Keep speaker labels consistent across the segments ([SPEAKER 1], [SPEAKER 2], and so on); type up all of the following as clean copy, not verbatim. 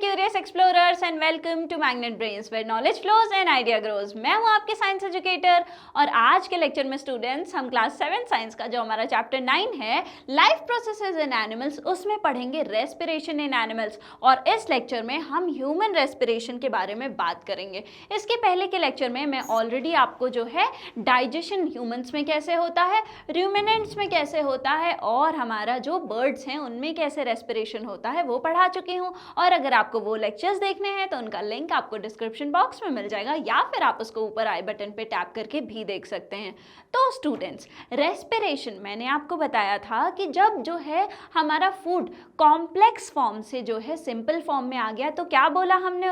[SPEAKER 1] curious explorers and welcome to Magnet Brains where knowledge flows and idea grows। मैं हूँ आपके science educator और आज के लेक्चर में स्टूडेंट्स हम क्लास 7 साइंस का जो हमारा चैप्टर 9 है लाइफ प्रोसेसेस इन एनिमल्स उसमें पढ़ेंगे रेस्पिरेशन इन एनिमल्स और इस लेक्चर में हम ह्यूमन रेस्पिरेशन के बारे में बात करेंगे। इसके पहले के लेक्चर में मैं ऑलरेडी आपको जो है डाइजेशन ह्यूमंस में कैसे होता है, रूमिनेंट्स में कैसे होता है और हमारा जो बर्ड्स हैं उनमें कैसे रेस्पिरेशन होता है वो पढ़ा चुकी हूँ। और अगर आपको वो लेक्चर्स देखने हैं तो उनका लिंक आपको डिस्क्रिप्शन बॉक्स में मिल जाएगा या फिर आप उसको ऊपर आई बटन पे टैप करके भी देख सकते हैं। तो स्टूडेंट्स, रेस्पिरेशन मैंने आपको बताया था कि जब जो है हमारा फूड कॉम्प्लेक्स फॉर्म से जो है सिंपल फॉर्म में आ गया तो क्या बोला हमने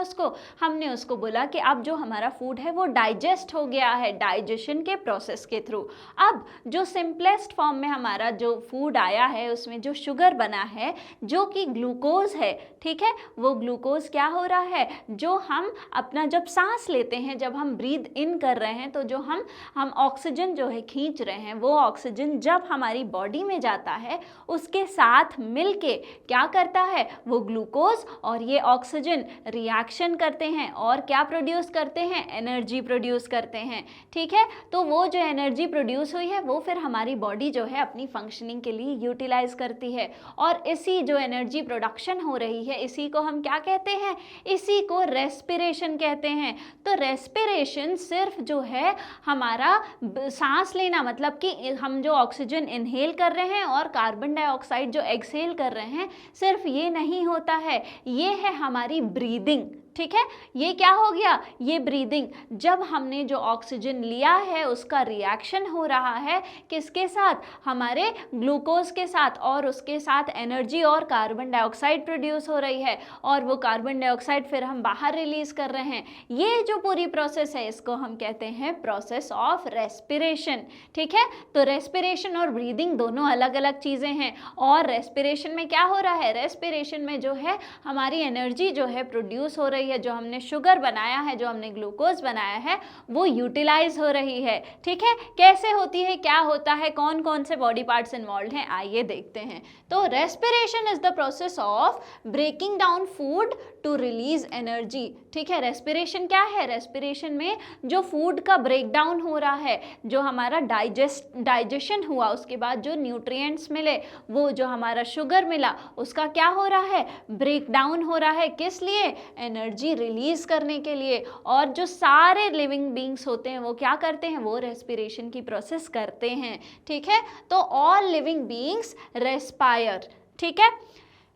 [SPEAKER 1] उसको बोला कि अब जो हमारा फूड है वो डाइजेस्ट हो गया है डाइजेशन के प्रोसेस के थ्रू। अब जो सिंपलेस्ट फॉर्म में हमारा जो फूड आया है उसमें जो शुगर बना है जो कि ग्लूकोज है, ठीक है, वो ग्लूकोज क्या हो रहा है, जो हम अपना जब सांस लेते हैं, जब हम ब्रीद इन कर रहे हैं तो जो हम ऑक्सीजन जो है खींच रहे हैं, वो ऑक्सीजन जब हमारी बॉडी में जाता है उसके साथ मिलके क्या करता है, वो ग्लूकोज और ये ऑक्सीजन रिएक्शन करते हैं और क्या प्रोड्यूस करते हैं, एनर्जी प्रोड्यूस करते हैं। ठीक है, तो वो जो एनर्जी प्रोड्यूस हुई है वो फिर हमारी बॉडी जो है अपनी फंक्शनिंग के लिए यूटिलाइज करती है और इसी जो एनर्जी प्रोडक्शन हो रही है इसी को हम क्या कहते हैं, इसी को रेस्पिरेशन कहते हैं। तो रेस्पिरेशन सिर्फ जो है हमारा सांस लेना, मतलब कि हम जो ऑक्सीजन इनहेल कर रहे हैं और कार्बन डाइऑक्साइड जो एक्सहेल कर रहे हैं, सिर्फ ये नहीं होता है, ये है हमारी ब्रीदिंग। ठीक है, ये क्या हो गया, ये ब्रीदिंग। जब हमने जो ऑक्सीजन लिया है उसका रिएक्शन हो रहा है किसके साथ, हमारे ग्लूकोज के साथ और उसके साथ एनर्जी और कार्बन डाइऑक्साइड प्रोड्यूस हो रही है और वो कार्बन डाइऑक्साइड फिर हम बाहर रिलीज कर रहे हैं। ये जो पूरी प्रोसेस है इसको हम कहते हैं प्रोसेस ऑफ रेस्पिरेशन। ठीक है, तो रेस्पिरेशन और ब्रीदिंग दोनों अलग अलग चीज़ें हैं और रेस्पिरेशन में क्या हो रहा है, रेस्पिरेशन में जो है हमारी एनर्जी जो है प्रोड्यूस हो रही है, जो हमने शुगर बनाया है, जो हमने ग्लूकोज बनाया है वो यूटिलाइज हो रही है। ठीक है, कैसे होती है, क्या होता है, कौन कौन से बॉडी पार्ट्स इन्वॉल्व हैं, आइए देखते हैं। तो respiration is the process of breaking down food to release energy. ठीक है, रेस्पिरेशन क्या है, रेस्पिरेशन में जो फूड का ब्रेक डाउन हो रहा है, जो हमारा डाइजेशन हुआ उसके बाद जो न्यूट्रिएंट्स मिले, वो जो हमारा शुगर मिला उसका क्या हो रहा है, ब्रेक डाउन हो रहा है, किस लिए, एनर्जी रिलीज करने के लिए। और जो सारे लिविंग बींग्स होते हैं वो क्या करते हैं, वो रेस्पिरेशन की प्रोसेस करते हैं। ठीक है, तो ऑल लिविंग बींग्स रेस्पायर। ठीक है,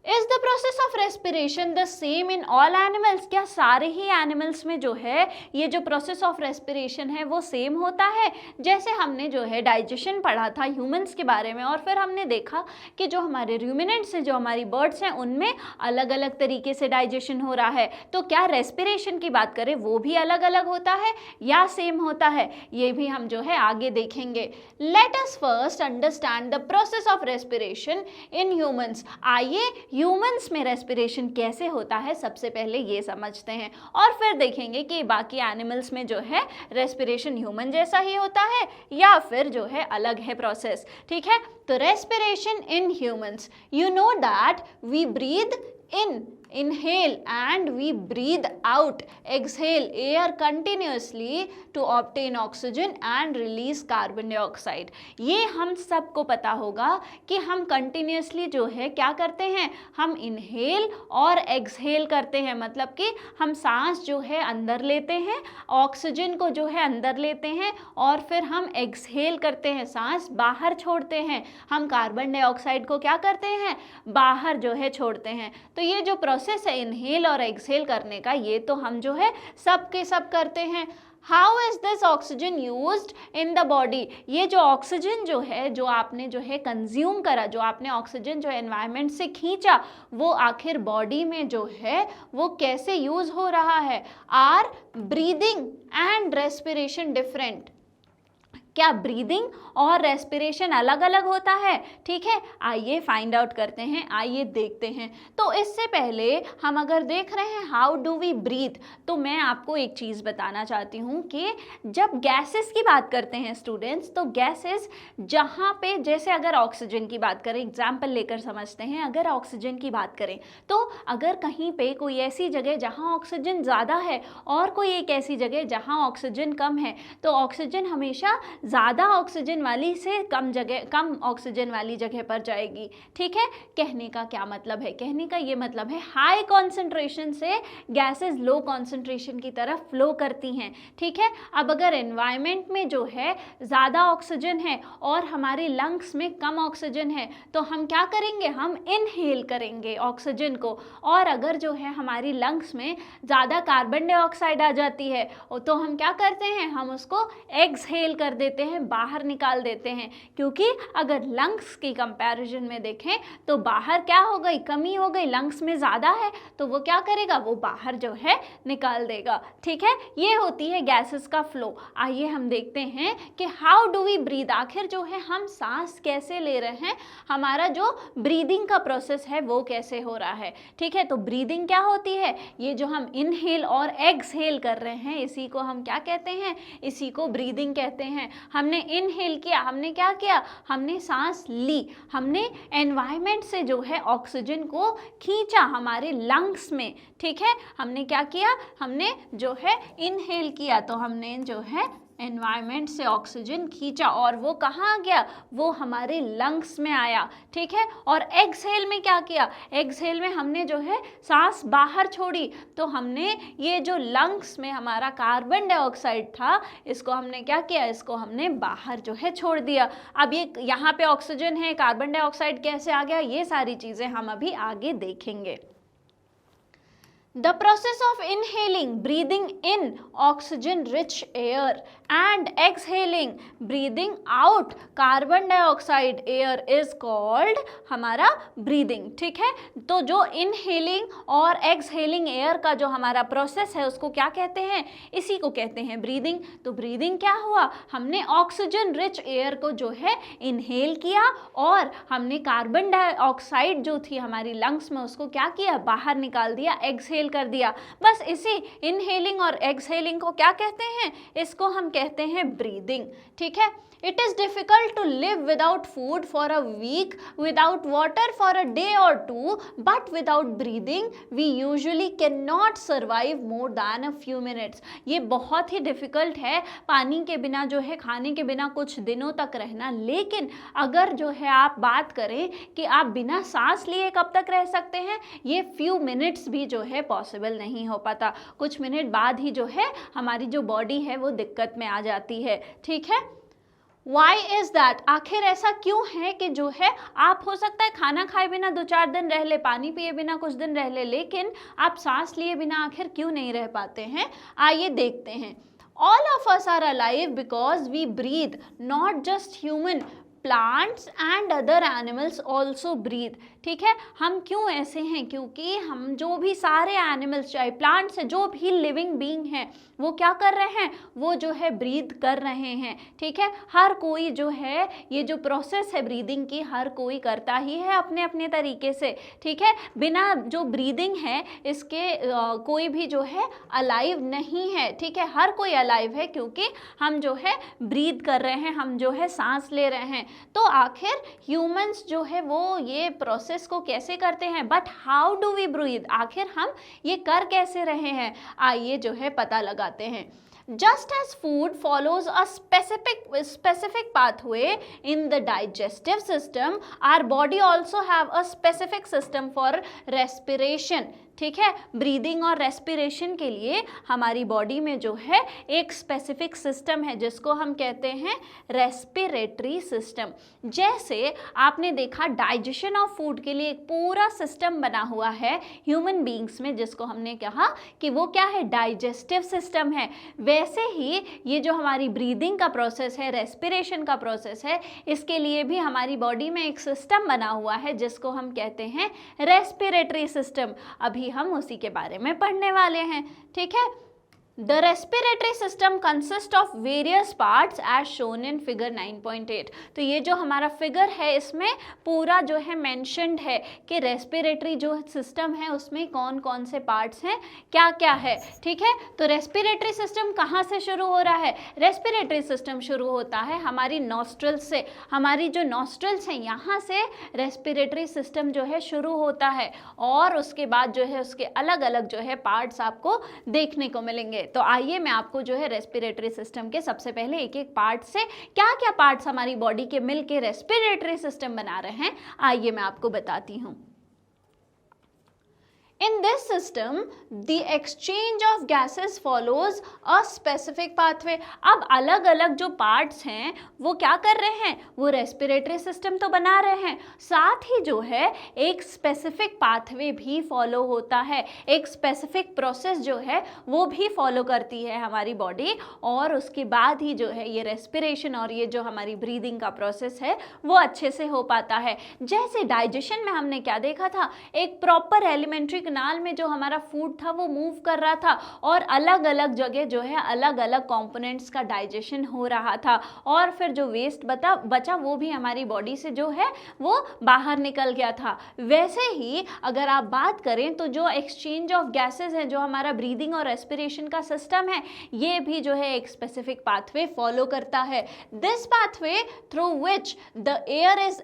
[SPEAKER 1] is the process of respiration the same in all animals, क्या सारे ही एनिमल्स में जो है ये जो प्रोसेस ऑफ रेस्पिरेशन है वो सेम होता है। जैसे हमने जो है डाइजेशन पढ़ा था ह्यूमंस के बारे में और फिर हमने देखा कि जो हमारे रूमिनेंट्स हैं, जो हमारी बर्ड्स हैं, उनमें अलग अलग तरीके से डाइजेशन हो रहा है। तो क्या रेस्पिरेशन की बात करें वो भी अलग अलग होता है या सेम होता है, ये भी हम जो है आगे देखेंगे। Let us first understand the process of respiration in humans. आइए ह्यूमंस में रेस्पिरेशन कैसे होता है सबसे पहले ये समझते हैं और फिर देखेंगे कि बाकी एनिमल्स में जो है रेस्पिरेशन ह्यूमन जैसा ही होता है या फिर जो है अलग है प्रोसेस। ठीक है, तो respiration in humans, you know that we breathe in, inhale and we breathe out, exhale air continuously to obtain oxygen and release carbon dioxide। ये हम सबको पता होगा कि हम continuously जो है क्या करते हैं, हम inhale और exhale करते हैं, मतलब कि हम सांस जो है अंदर लेते हैं, ऑक्सीजन को जो है अंदर लेते हैं और फिर हम exhale करते हैं, सांस बाहर छोड़ते हैं, हम कार्बन डाइऑक्साइड को क्या करते हैं, बाहर जो है छोड़ते हैं। तो ये जो प्रोसेस है इनहेल और एक्सहेल करने का, ये तो हम जो है सब के सब करते हैं। How is this oxygen used in the body, ये जो ऑक्सीजन जो है, जो आपने जो है कंज्यूम करा, जो आपने ऑक्सीजन जो एनवायरनमेंट से खींचा, वो आखिर बॉडी में जो है वो कैसे यूज हो रहा है। Are breathing and respiration different, क्या ब्रीदिंग और रेस्पिरेशन अलग अलग होता है? ठीक है, आइए फाइंड आउट करते हैं, आइए देखते हैं। तो इससे पहले हम अगर देख रहे हैं हाउ डू वी ब्रीथ, तो मैं आपको एक चीज़ बताना चाहती हूँ कि जब गैसेस की बात करते हैं स्टूडेंट्स, तो गैसेस जहाँ पे, जैसे अगर ऑक्सीजन की बात करें, एग्जाम्पल लेकर समझते हैं, अगर ऑक्सीजन की बात करें तो अगर कहीं पे कोई ऐसी जगह जहाँ ऑक्सीजन ज़्यादा है और कोई एक ऐसी जगह जहाँ ऑक्सीजन कम है, तो ऑक्सीजन हमेशा ज़्यादा ऑक्सीजन वाली से कम ऑक्सीजन वाली जगह पर जाएगी। ठीक है, कहने का क्या मतलब है? कहने का ये मतलब है हाई कॉन्सेंट्रेशन से गैसेस लो कॉन्सेंट्रेशन की तरफ फ्लो करती हैं। ठीक है, अब अगर एनवायरनमेंट में जो है ज़्यादा ऑक्सीजन है और हमारे लंग्स में कम ऑक्सीजन है, तो हम क्या करेंगे? हम इनहेल करेंगे ऑक्सीजन को। और अगर जो है हमारी लंग्स में ज़्यादा कार्बन डाइऑक्साइड आ जाती है, तो हम क्या करते हैं? हम उसको एक्सहेल कर देते हैं, बाहर निकाल देते हैं। क्योंकि अगर लंग्स की कंपैरिजन में देखें तो बाहर क्या हो गई? कमी हो गई। लंग्स में ज़्यादा है तो वो क्या करेगा? वो बाहर जो है निकाल देगा। ठीक है, ये होती है गैसेस का फ्लो। आइए हम देखते हैं कि हाउ डू वी ब्रीथ, आखिर जो है हम सांस कैसे ले रहे हैं, हमारा जो ब्रीदिंग का प्रोसेस है वो कैसे हो रहा है। ठीक है, तो ब्रीदिंग क्या होती है? ये जो हम इनहेल और एक्सहेल कर रहे हैं, इसी को हम क्या कहते हैं? इसी को ब्रीदिंग कहते हैं। हमने इनहेल किया, हमने क्या किया? हमने सांस ली, हमने एनवायरनमेंट से जो है ऑक्सीजन को खींचा हमारे लंग्स में। ठीक है, हमने क्या किया? हमने जो है इनहेल किया, तो हमने जो है एनवायरनमेंट से ऑक्सीजन खींचा और वो कहाँ गया? वो हमारे लंग्स में आया। ठीक है, और एक्सहेल में क्या किया? एक्सहेल में हमने जो है सांस बाहर छोड़ी, तो हमने ये जो लंग्स में हमारा कार्बन डाइऑक्साइड था, इसको हमने क्या किया? इसको हमने बाहर जो है छोड़ दिया। अब ये यहाँ पे ऑक्सीजन है, कार्बन डाइऑक्साइड कैसे आ गया? ये सारी चीज़ें हम अभी आगे देखेंगे। The process of inhaling, breathing in oxygen-rich air and exhaling, breathing out carbon dioxide air is called हमारा breathing। ठीक है, तो जो inhaling और exhaling air का जो हमारा प्रोसेस है उसको क्या कहते हैं? इसी को कहते हैं breathing। तो breathing क्या हुआ? हमने ऑक्सीजन रिच एयर को जो है इनहेल किया और हमने कार्बन डाइऑक्साइड जो थी हमारी लंग्स में उसको क्या किया? बाहर निकाल दिया, एक्सहेल कर दिया। बस इसी इनहेलिंग और एक्सहेलिंग को क्या कहते हैं? इसको हम कहते हैं ब्रीदिंग। ठीक है, it is difficult to live without food for a week, without water for a day or two, but without breathing we usually can not survive more than a few minutes. ये बहुत ही difficult है पानी के बिना जो है, खाने के बिना कुछ दिनों तक रहना। लेकिन अगर जो है आप बात करें कि आप बिना सांस लिए कब तक रह सकते हैं, ये फ्यू मिनट्स भी जो है पॉसिबल नहीं हो पाता। कुछ मिनट बाद ही जो है हमारी जो बॉडी है वो दिक्कत में आ जाती है। ठीक है, Why is that? आखिर ऐसा क्यों है कि जो है आप हो सकता है खाना खाए बिना 2-4 दिन रह ले, पानी पिए बिना कुछ दिन रह ले, लेकिन आप सांस लिए बिना आखिर क्यों नहीं रह पाते हैं? आइए देखते हैं। All of us are alive because we breathe, not just human, plants and other animals also breathe। ठीक है, हम क्यों ऐसे हैं? क्योंकि हम जो भी सारे एनिमल्स, चाहे प्लांट्स हैं, जो भी लिविंग बीइंग हैं, वो क्या कर रहे हैं? वो जो है ब्रीथ कर रहे हैं। ठीक है, हर कोई जो है ये जो प्रोसेस है ब्रीदिंग की, हर कोई करता ही है अपने अपने तरीके से। ठीक है, बिना जो ब्रीदिंग है इसके कोई भी जो है अलाइव नहीं है। ठीक है, हर कोई अलाइव है क्योंकि हम जो है ब्रीथ कर रहे हैं, हम जो है सांस ले रहे हैं। तो आखिर ह्यूमंस जो है वो ये प्रोसेस को कैसे करते हैं? But how do we breathe, आखिर हम ये कर कैसे रहे हैं? आइए जो है पता लगाते हैं। Just as food follows a specific pathway in the digestive system, our body also have a specific system for respiration। ठीक है, ब्रीदिंग और रेस्पिरेशन के लिए हमारी बॉडी में जो है एक स्पेसिफिक सिस्टम है जिसको हम कहते हैं रेस्पिरेटरी सिस्टम। जैसे आपने देखा डाइजेशन ऑफ फूड के लिए एक पूरा सिस्टम बना हुआ है ह्यूमन बीइंग्स में, जिसको हमने कहा कि वो क्या है? डाइजेस्टिव सिस्टम है। वैसे ही ये जो हमारी ब्रीदिंग का प्रोसेस है, रेस्पिरेशन का प्रोसेस है, इसके लिए भी हमारी बॉडी में एक सिस्टम बना हुआ है जिसको हम कहते हैं रेस्पिरेटरी सिस्टम। अभी हम उसी के बारे में पढ़ने वाले हैं। ठीक है, the respiratory system consist of various parts as shown in figure 9.8। तो ये जो हमारा फिगर है इसमें पूरा जो है मेंशन्ड है कि रेस्पिरेटरी जो सिस्टम है उसमें कौन कौन से पार्ट्स हैं, क्या क्या है। ठीक है, तो रेस्पिरेटरी सिस्टम कहाँ से शुरू हो रहा है? रेस्पिरेटरी सिस्टम शुरू होता है हमारी नॉस्ट्रल्स से। हमारी जो नॉस्ट्रल्स हैं यहाँ से रेस्पिरेटरी सिस्टम जो है शुरू होता है और उसके बाद जो है उसके अलग अलग जो है पार्ट्स आपको देखने को मिलेंगे। तो आइए मैं आपको जो है रेस्पिरेटरी सिस्टम के सबसे पहले एक एक पार्ट से क्या क्या पार्ट्स हमारी बॉडी के मिलके रेस्पिरेटरी सिस्टम बना रहे हैं, आइए मैं आपको बताती हूँ। In this system, the exchange of gases follows a specific pathway। अब अलग अलग जो पार्ट्स हैं वो क्या कर रहे हैं? वो रेस्पिरेटरी सिस्टम तो बना रहे हैं, साथ ही जो है एक स्पेसिफिक पाथवे भी फॉलो होता है, एक स्पेसिफिक प्रोसेस जो है वो भी फॉलो करती है हमारी बॉडी, और उसके बाद ही जो है ये रेस्पिरेशन और ये जो हमारी ब्रीदिंग का प्रोसेस है वो अच्छे से हो पाता है। जैसे डाइजेशन में हमने क्या देखा था, एक प्रॉपर एलिमेंट्री नाल में जो हमारा फूड था वो मूव कर रहा था और अलग अलग जगह जो है अलग अलग कंपोनेंट्स का डाइजेशन हो रहा था, और फिर जो वेस्ट बचा वो भी हमारी बॉडी से जो है वो बाहर निकल गया था। वैसे ही अगर आप बात करें तो जो एक्सचेंज ऑफ गैसेस है, जो हमारा ब्रीदिंग और रेस्पिरेशन का सिस्टम है, ये भी जो है एक स्पेसिफिक पाथवे फॉलो करता है। This pathway through which the air is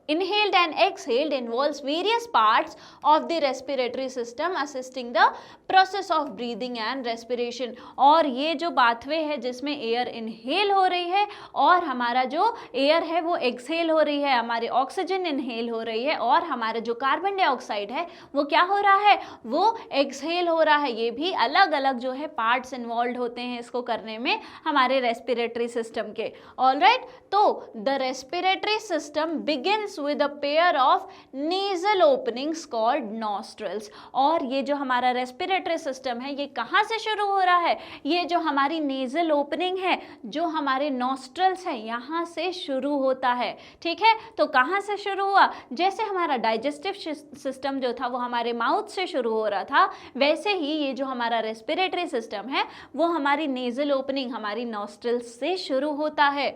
[SPEAKER 1] inhaled and exhaled involves various parts of the respiratory system assisting the process of breathing and respiration। और ये जो पाथवे है जिसमें एयर इनहेल हो रही है और हमारा जो एयर है वो एक्सहेल हो रही है, हमारे ऑक्सीजन इनहेल हो रही है और हमारा जो कार्बन डाइऑक्साइड है वो क्या हो रहा है, वो एक्सहेल हो रहा है। ये भी अलग अलग जो है पार्ट्स इन्वॉल्व होते हैं इसको करने में हमारे रेस्पिरेटरी सिस्टम के। ऑलराइट, तो the respiratory system begins with a pair of nasal openings called nostrils। और ये जो हमारा रेस्पिरेटरी सिस्टम है ये कहाँ से शुरू हो रहा है? ये जो हमारी नेजल ओपनिंग है, जो हमारे नॉस्ट्रल्स है, यहाँ से शुरू होता है। ठीक है, तो कहाँ से शुरू हुआ? जैसे हमारा डाइजेस्टिव सिस्टम जो था वो हमारे माउथ से शुरू हो रहा था, वैसे ही ये जो हमारा रेस्पिरेटरी सिस्टम है वो हमारी नेजल ओपनिंग, हमारी नॉस्ट्रल्स से शुरू होता है।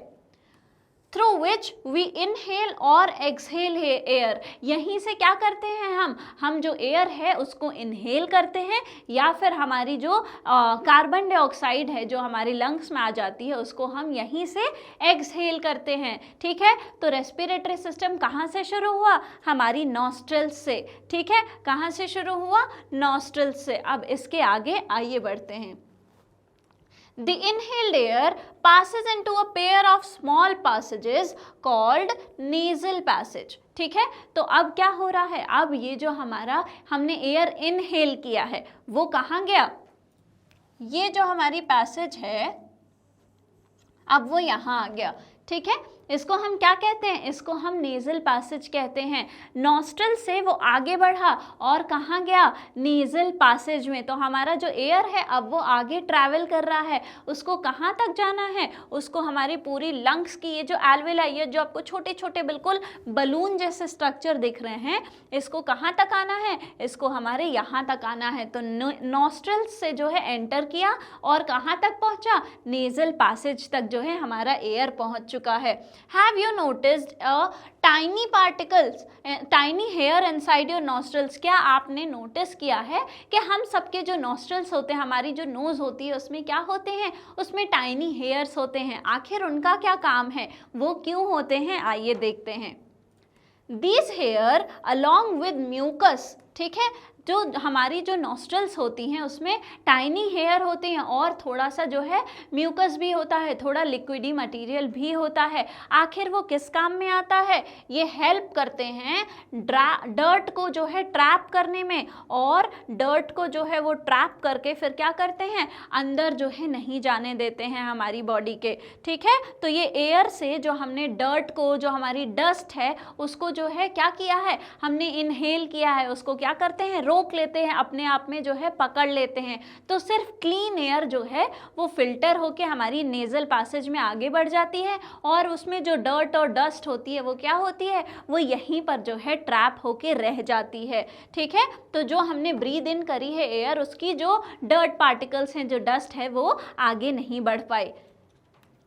[SPEAKER 1] थ्रू विच वी इनहेल और एक्सहेल एयर। यहीं से क्या करते हैं हम जो एयर है उसको इनहेल करते हैं या फिर हमारी जो कार्बन डाइऑक्साइड है जो हमारी लंग्स में आ जाती है उसको हम यहीं से एक्सहेल करते हैं। ठीक है, तो रेस्पिरेटरी सिस्टम कहाँ से शुरू हुआ? हमारी नॉस्ट्रल्स से। ठीक है, कहाँ से शुरू हुआ? नॉस्ट्रल्स से। अब इसके आगे आइए बढ़ते हैं। The inhaled air passes into a pair of small passages called nasal passage। ठीक है, तो अब क्या हो रहा है? अब ये जो हमारा हमने एयर इनहेल किया है वो कहाँ गया? ये जो हमारी पैसेज है अब वो यहाँ आ गया। ठीक है, इसको हम क्या कहते हैं? इसको हम नेजल पैसेज कहते हैं। नॉस्ट्रल से वो आगे बढ़ा और कहाँ गया? नेजल पैसेज में। तो हमारा जो एयर है अब वो आगे ट्रैवल कर रहा है। उसको कहाँ तक जाना है? उसको हमारी पूरी लंग्स की ये जो एल्वेलाई, ये जो आपको छोटे छोटे बिल्कुल बलून जैसे स्ट्रक्चर दिख रहे हैं, इसको कहाँ तक आना है? इसको हमारे यहाँ तक आना है। तो नॉस्ट्रल्स से जो है एंटर किया और कहाँ तक पहुँचा? नेजल पैसेज तक जो है हमारा एयर पहुँच चुका है। Have you noticed a tiny particles, tiny hair inside your nostrils? क्या आपने नोटिस किया है कि हम सबके जो नॉस्ट्रल्स होते हैं, हमारी जो नोज होती है उसमें क्या होते हैं? उसमें टाइनी हेयर्स होते हैं। आखिर उनका क्या काम है, वो क्यों होते हैं? आइए देखते हैं। These hair along with mucus, ठीक है, जो हमारी जो नॉस्ट्रल्स होती हैं उसमें टाइनी हेयर होते हैं और थोड़ा सा जो है म्यूकस भी होता है, थोड़ा लिक्विडी मटेरियल भी होता है। आखिर वो किस काम में आता है? ये हेल्प करते हैं डर्ट को जो है ट्रैप करने में, और डर्ट को जो है वो ट्रैप करके फिर क्या करते हैं? अंदर जो है नहीं जाने देते हैं हमारी बॉडी के। ठीक है, तो ये एयर से जो हमने डर्ट को, जो हमारी डस्ट है उसको जो है क्या किया है? हमने इनहेल किया है, उसको क्या करते हैं? रोक लेते हैं, अपने आप में जो है पकड़ लेते हैं। तो सिर्फ क्लीन एयर जो है वो फिल्टर होके हमारी नेज़ल पैसेज में आगे बढ़ जाती है और उसमें जो डर्ट और डस्ट होती है वो क्या होती है, वो यहीं पर जो है ट्रैप होके रह जाती है। ठीक है, तो जो हमने ब्रीद इन करी है एयर, उसकी जो डर्ट पार्टिकल्स हैं, जो डस्ट है, वो आगे नहीं बढ़ पाए।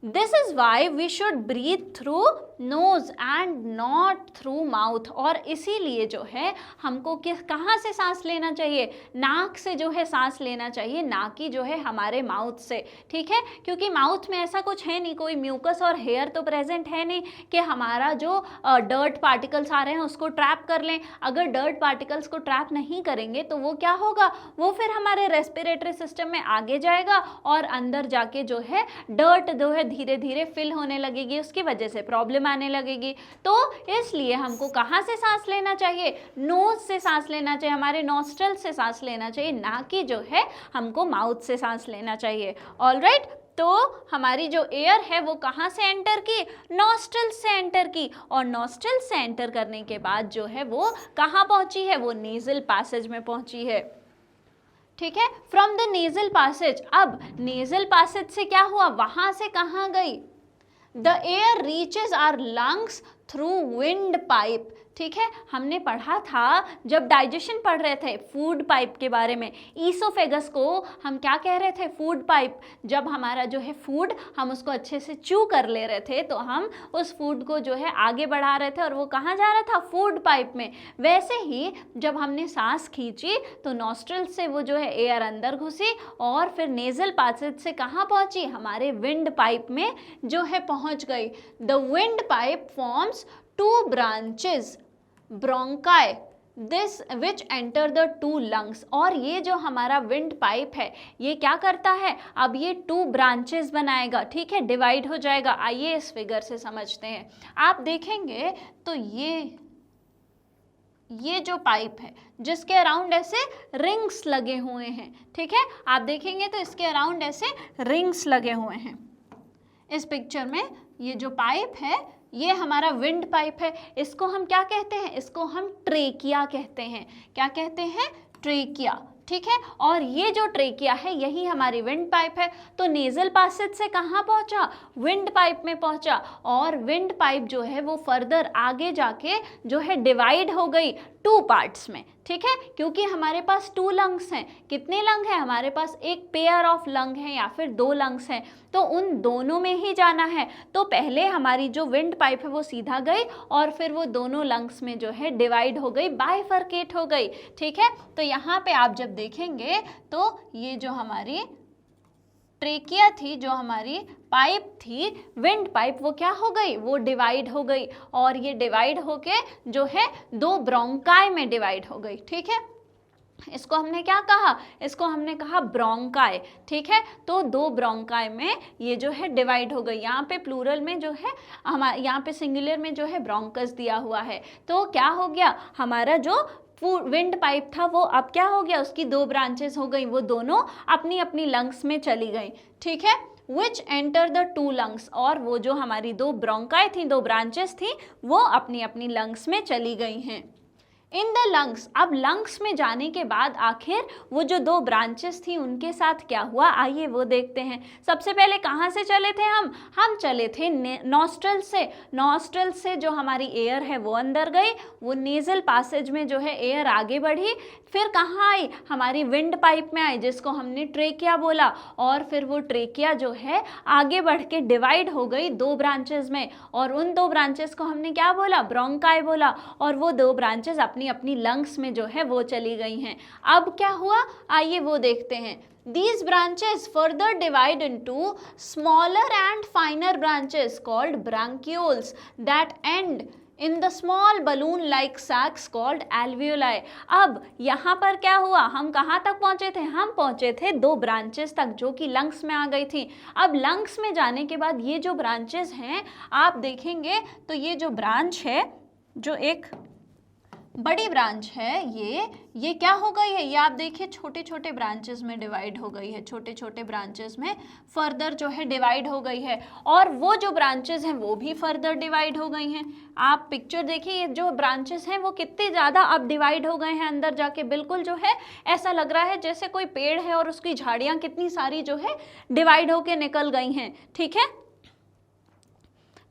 [SPEAKER 1] This is why we should breathe through nose and not through mouth. और इसीलिए जो है हमको कहाँ से सांस लेना चाहिए, नाक से जो है सांस लेना चाहिए, ना कि जो है हमारे माउथ से। ठीक है, क्योंकि माउथ में ऐसा कुछ है नहीं, कोई म्यूकस और हेयर तो प्रेजेंट है नहीं कि हमारा जो डर्ट पार्टिकल्स आ रहे हैं उसको ट्रैप कर लें। अगर डर्ट पार्टिकल्स को ट्रैप नहीं करेंगे तो वो क्या होगा, वो फिर हमारे रेस्पिरेटरी सिस्टम में आगे जाएगा और अंदर जाके जो है डर्ट जो है धीरे धीरे फिल होने लगेगी, उसकी वजह से प्रॉब्लम आने लगेगी। तो इसलिए हमको कहाँ से सांस लेना चाहिए, नोज से सांस लेना चाहिए, हमारे नॉस्ट्रल से सांस लेना चाहिए, ना कि जो है हमको माउथ से सांस लेना चाहिए। ऑलराइट, तो हमारी जो एयर है वो कहाँ से एंटर की, नॉस्ट्रल से एंटर की, और नॉस्ट्रल से एंटर करने के बाद जो है वो कहाँ पहुँची है, वो नेज़ल पैसेज में पहुँची है। ठीक है, फ्रॉम द नेज़ल पैसेज। अब नेज़ल पैसेज से क्या हुआ, वहां से कहाँ गई, the air reaches our lungs through windpipe. ठीक है, हमने पढ़ा था जब डाइजेशन पढ़ रहे थे फूड पाइप के बारे में, ईसोफेगस को हम क्या कह रहे थे, फूड पाइप। जब हमारा जो है फूड हम उसको अच्छे से च्यू कर ले रहे थे तो हम उस फूड को जो है आगे बढ़ा रहे थे और वो कहाँ जा रहा था, फूड पाइप में। वैसे ही जब हमने सांस खींची तो नॉस्ट्रल से वो जो है एयर अंदर घुसी और फिर नेज़ल पैसेज से कहाँ पहुँची, हमारे विंड पाइप में जो है पहुँच गई। The wind pipe forms two branches bronchi this which enter the two lungs. और ये जो हमारा विंड पाइप है ये क्या करता है, अब ये टू ब्रांचेस बनाएगा। ठीक है, डिवाइड हो जाएगा। आइए इस फिगर से समझते हैं। आप देखेंगे तो ये जो पाइप है जिसके अराउंड ऐसे रिंग्स लगे हुए हैं, ठीक है, आप देखेंगे तो इसके अराउंड ऐसे रिंग्स लगे हुए हैं। इस पिक्चर में ये जो पाइप है ये हमारा विंड पाइप है। इसको हम क्या कहते हैं, इसको हम ट्रेकिया कहते हैं। क्या कहते हैं, ट्रेकिया। ठीक है, और ये जो ट्रेकिया है यही हमारी विंड पाइप है। तो नेज़ल पैसेज से कहाँ पहुँचा, विंड पाइप में पहुँचा, और विंड पाइप जो है वो फर्दर आगे जाके जो है डिवाइड हो गई टू पार्ट्स में। ठीक है, क्योंकि हमारे पास टू लंग्स हैं। कितने लंग हैं हमारे पास, एक पेयर ऑफ लंग हैं या फिर दो लंग्स हैं, तो उन दोनों में ही जाना है। तो पहले हमारी जो विंड पाइप है वो सीधा गई और फिर वो दोनों लंग्स में जो है डिवाइड हो गई, बाइफरकेट हो गई। ठीक है, तो यहाँ पे आप जब देखेंगे तो ये जो हमारी ट्रेकिया थी, जो हमारी पाइप थी विंड पाइप, वो क्या हो गई, वो डिवाइड हो गई, और ये डिवाइड होके जो है दो ब्रोंकाई में डिवाइड हो गई। ठीक है, इसको हमने क्या कहा, इसको हमने कहा ब्रोंकाई। ठीक है, तो दो ब्रोंकाई में ये जो है डिवाइड हो गई। यहाँ पे प्लूरल में जो है हमारे, यहाँ पे सिंगुलर में जो है ब्रोंकस दिया हुआ है। तो क्या हो गया, हमारा जो विंड पाइप था वो अब क्या हो गया, उसकी दो ब्रांचेस हो गई, वो दोनों अपनी अपनी लंग्स में चली गई। ठीक है, विच एंटर द टू लंग्स, और वो जो हमारी दो ब्रोंकाई थी, दो ब्रांचेस थी, वो अपनी अपनी लंग्स में चली गई हैं। इन द लंग्स, अब लंग्स में जाने के बाद आखिर वो जो दो ब्रांचेस थी उनके साथ क्या हुआ, आइए वो देखते हैं। सबसे पहले कहाँ से चले थे हम चले थे नॉस्ट्रल से। नॉस्ट्रल से जो हमारी एयर है वो अंदर गई, वो नेज़ल पैसेज में जो है एयर आगे बढ़ी, फिर कहाँ आई, हमारी विंड पाइप में आई जिसको हमने ट्रेकिया बोला, और फिर वो ट्रेकिया जो है आगे बढ़ के डिवाइड हो गई दो ब्रांचेस में, और उन दो ब्रांचेस को हमने क्या बोला, ब्रोंकाई बोला, और वो दो ब्रांचेस अपनी अपनी लंग्स में जो है वो चली गई हैं। अब क्या हुआ, आइए वो देखते हैं। These branches further divide into smaller and finer branches called bronchioles that end in the small balloon-like sacs called alveoli। अब यहाँ पर क्या हुआ, हम कहाँ तक पहुँचे थे, हम पहुँचे थे दो ब्रांचेस तक जो कि लंग्स में आ गई थी। अब लंग्स में जाने के बाद ये जो ब्रांचेस हैं आप देखेंगे तो ये जो ब्रांच है, जो एक बड़ी ब्रांच है ये क्या हो गई है, ये आप देखिए छोटे छोटे ब्रांचेस में डिवाइड हो गई है, छोटे छोटे ब्रांचेस में फर्दर जो है डिवाइड हो गई है, और वो जो ब्रांचेस हैं वो भी फर्दर डिवाइड हो गई हैं। आप पिक्चर देखिए, ये जो ब्रांचेस हैं वो कितने ज़्यादा अब डिवाइड हो गए हैं अंदर जाके, बिल्कुल जो है ऐसा लग रहा है जैसे कोई पेड़ है और उसकी झाड़ियाँ कितनी सारी जो है डिवाइड होके निकल गई हैं। ठीक है,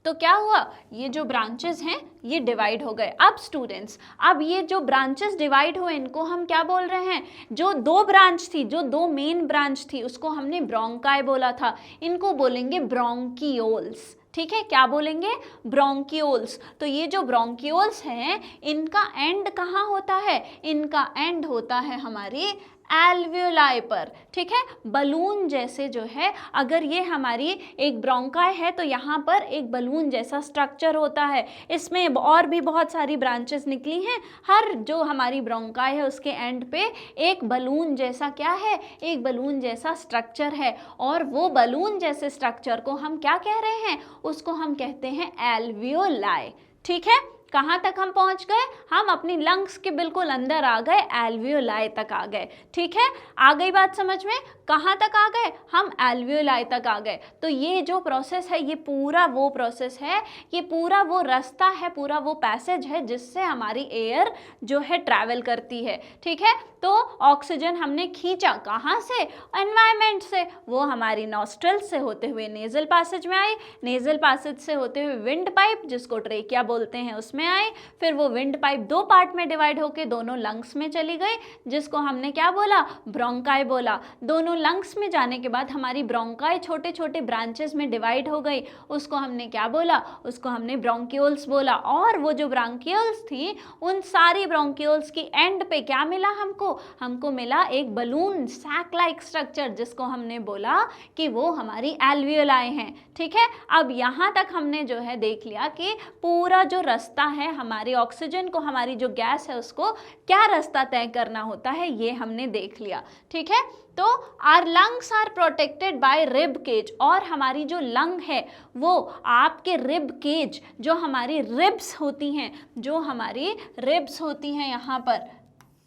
[SPEAKER 1] तो क्या हुआ, ये जो ब्रांचेस हैं ये डिवाइड हो गए। अब स्टूडेंट्स, अब ये जो ब्रांचेस डिवाइड हुए इनको हम क्या बोल रहे हैं, जो दो ब्रांच थी, जो दो मेन ब्रांच थी उसको हमने ब्रोंकाई बोला था, इनको बोलेंगे ब्रोंकियोल्स। ठीक है, क्या बोलेंगे, ब्रोंकियोल्स। तो ये जो ब्रोंकियोल्स हैं इनका एंड कहाँ होता है, इनका एंड होता है हमारी एल्वियोलाई पर। ठीक है, बलून जैसे जो है, अगर ये हमारी एक ब्रोंकाई है तो यहाँ पर एक बलून जैसा स्ट्रक्चर होता है, इसमें और भी बहुत सारी ब्रांचेस निकली हैं, हर जो हमारी ब्रोंकाई है उसके एंड पे एक बलून जैसा क्या है, एक बलून जैसा स्ट्रक्चर है, और वो बलून जैसे स्ट्रक्चर को हम क्या कह रहे हैं, उसको हम कहते हैं एल्वियोलाई। ठीक है, कहाँ तक हम पहुँच गए, हम अपनी लंग्स के बिल्कुल अंदर आ गए, एल्वियोलाई तक आ गए। ठीक है, आ गई बात समझ में, कहाँ तक आ गए, हम एल्वियोलाई तक आ गए। तो ये जो प्रोसेस है ये पूरा वो प्रोसेस है, ये पूरा वो रास्ता है, पूरा वो पैसेज है जिससे हमारी एयर जो है ट्रैवल करती है। ठीक है, तो ऑक्सीजन हमने खींचा कहाँ से, एनवायरनमेंट से, वो हमारी नॉस्ट्रल्स से होते हुए नेजल पैसेज में आई, नेजल पैसेज से होते हुए विंड पाइप जिसको ट्रेकिया बोलते हैं उसमें आई, फिर वो विंड पाइप दो पार्ट में डिवाइड होके दोनों लंग्स में चली गई जिसको हमने क्या बोला, ब्रोंकाई बोला। दोनों लंग्स में जाने के बाद हमारी ब्रोंकाई छोटे छोटे ब्रांचेस में डिवाइड हो गई, उसको हमने क्या बोला, उसको हमने ब्रोंकियोल्स बोला। और वो जो ब्रोंकियोल्स थी उन सारी ब्रोंकियोल्स की एंड पे क्या मिला हमको मिला एक बलून सैक लाइक स्ट्रक्चर जिसको हमने बोला कि वो हमारी एल्वियोलाई हैं। ठीक है, अब यहाँ तक हमने जो है देख लिया कि पूरा जो रास्ता है हमारे ऑक्सीजन को, हमारी जो गैस है उसको क्या रास्ता तय करना होता है ये हमने देख लिया। ठीक है, तो our lungs are protected by rib cage, और हमारी जो लंग है वो आपके रिब केज, जो हमारी रिब्स होती हैं, जो हमारी रिब्स होती हैं यहाँ पर।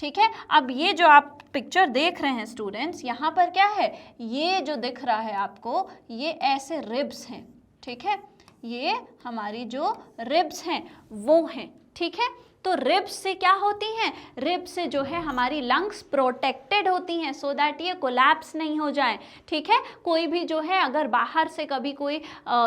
[SPEAKER 1] ठीक है, अब ये जो आप पिक्चर देख रहे हैं स्टूडेंट्स, यहाँ पर क्या है, ये जो दिख रहा है आपको ये ऐसे रिब्स हैं। ठीक है, ये हमारी जो रिब्स हैं वो हैं। ठीक है, तो रिब्स से क्या होती हैं, रिब्स से जो है हमारी लंग्स प्रोटेक्टेड होती हैं सो दैट ये कोलैप्स नहीं हो जाए। ठीक है, कोई भी जो है अगर बाहर से कभी कोई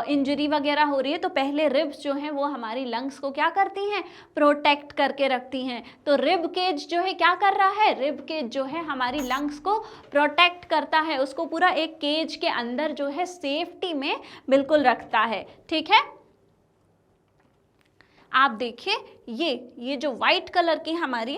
[SPEAKER 1] इंजरी वगैरह हो रही है तो पहले रिब्स जो हैं वो हमारी लंग्स को क्या करती हैं, प्रोटेक्ट करके रखती हैं। तो रिब केज जो है क्या कर रहा है, रिब केज जो है हमारी लंग्स को प्रोटेक्ट करता है, उसको पूरा एक केज के अंदर जो है सेफ्टी में बिल्कुल रखता है। ठीक है, आप देखिए ये जो वाइट कलर की हमारी,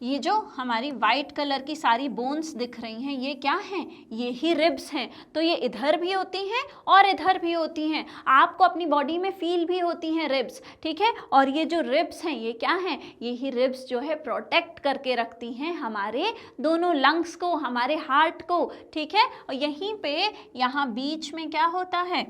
[SPEAKER 1] ये जो हमारी वाइट कलर की सारी बोन्स दिख रही हैं ये क्या हैं, ये ही रिब्स हैं। तो ये इधर भी होती हैं और इधर भी होती हैं, आपको अपनी बॉडी में फील भी होती हैं रिब्स। ठीक है, और ये जो रिब्स हैं ये क्या हैं, ये ही रिब्स जो है प्रोटेक्ट करके रखती हैं हमारे दोनों लंग्स को, हमारे हार्ट को। ठीक है, और यहीं पे यहाँ बीच में क्या होता है,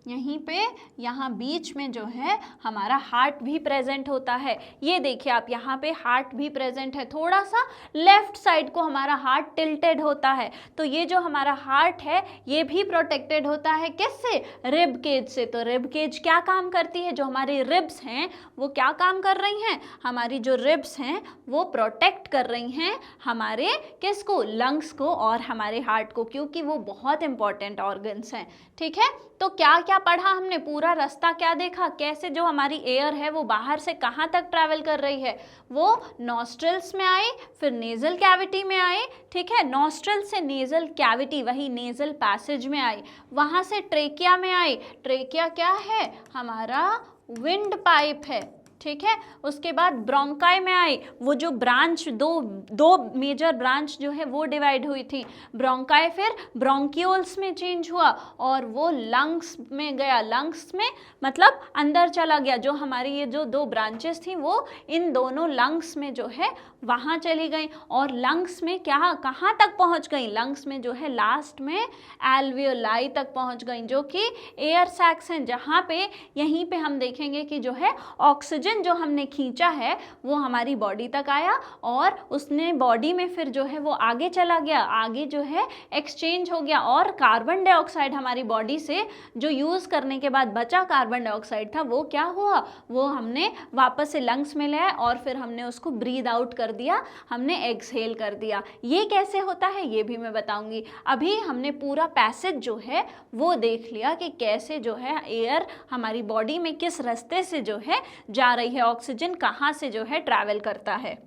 [SPEAKER 1] यहीं पे यहाँ बीच में जो है हमारा हार्ट भी प्रेजेंट होता है। ये देखिए आप, यहाँ पे हार्ट भी प्रेजेंट है, थोड़ा सा लेफ्ट साइड को हमारा हार्ट टिल्टेड होता है। तो ये जो हमारा हार्ट है ये भी प्रोटेक्टेड होता है किससे, रिब केज से। तो रिब केज क्या काम करती है, जो हमारी रिब्स हैं वो क्या काम कर रही हैं, हमारी जो रिब्स हैं वो प्रोटेक्ट कर रही हैं हमारे किसको, लंग्स को और हमारे हार्ट को, क्योंकि वो बहुत इंपॉर्टेंट ऑर्गन्स हैं। ठीक है, तो क्या क्या पढ़ा हमने, पूरा रास्ता क्या देखा, कैसे जो हमारी एयर है वो बाहर से कहाँ तक ट्रैवल कर रही है, वो नॉस्ट्रल्स में आई, फिर नेजल कैविटी में आई। ठीक है, नॉस्ट्रल से नेजल कैविटी वही नेजल पैसेज में आई, वहाँ से ट्रेकिया में आई। ट्रेकिया क्या है, हमारा विंड पाइप है। ठीक है। उसके बाद ब्रोंकाई में आई, वो जो ब्रांच दो मेजर ब्रांच जो है वो डिवाइड हुई थी। ब्रोंकाई फिर ब्रोंकियोल्स में चेंज हुआ और वो लंग्स में गया। लंग्स में मतलब अंदर चला गया। जो हमारी ये जो दो ब्रांचेस थी वो इन दोनों लंग्स में जो है वहाँ चली गई और लंग्स में क्या कहाँ तक पहुँच गई? लंग्स में जो है लास्ट में एल्वियोलाई तक पहुँच गई, जो कि एयर सैक्स हैं, जहाँ पे यहीं पे हम देखेंगे कि जो है ऑक्सीजन जो हमने खींचा है वो हमारी बॉडी तक आया और उसने बॉडी में फिर जो है वो आगे चला गया, आगे जो है एक्सचेंज हो गया और कार्बन डाइऑक्साइड हमारी बॉडी से जो यूज़ करने के बाद बचा कार्बन डाइऑक्साइड था वो क्या हुआ? वो हमने वापस से लंग्स में लिया और फिर हमने उसको ब्रीद आउट कर दिया, हमने एक्सहेल कर दिया। ये कैसे होता है ये भी मैं बताऊंगी। अभी हमने पूरा पैसेज जो है वो देख लिया कि कैसे जो है एयर हमारी बॉडी में किस रास्ते से जो है जा रही है, ऑक्सीजन कहाँ से जो है ट्रैवल करता है।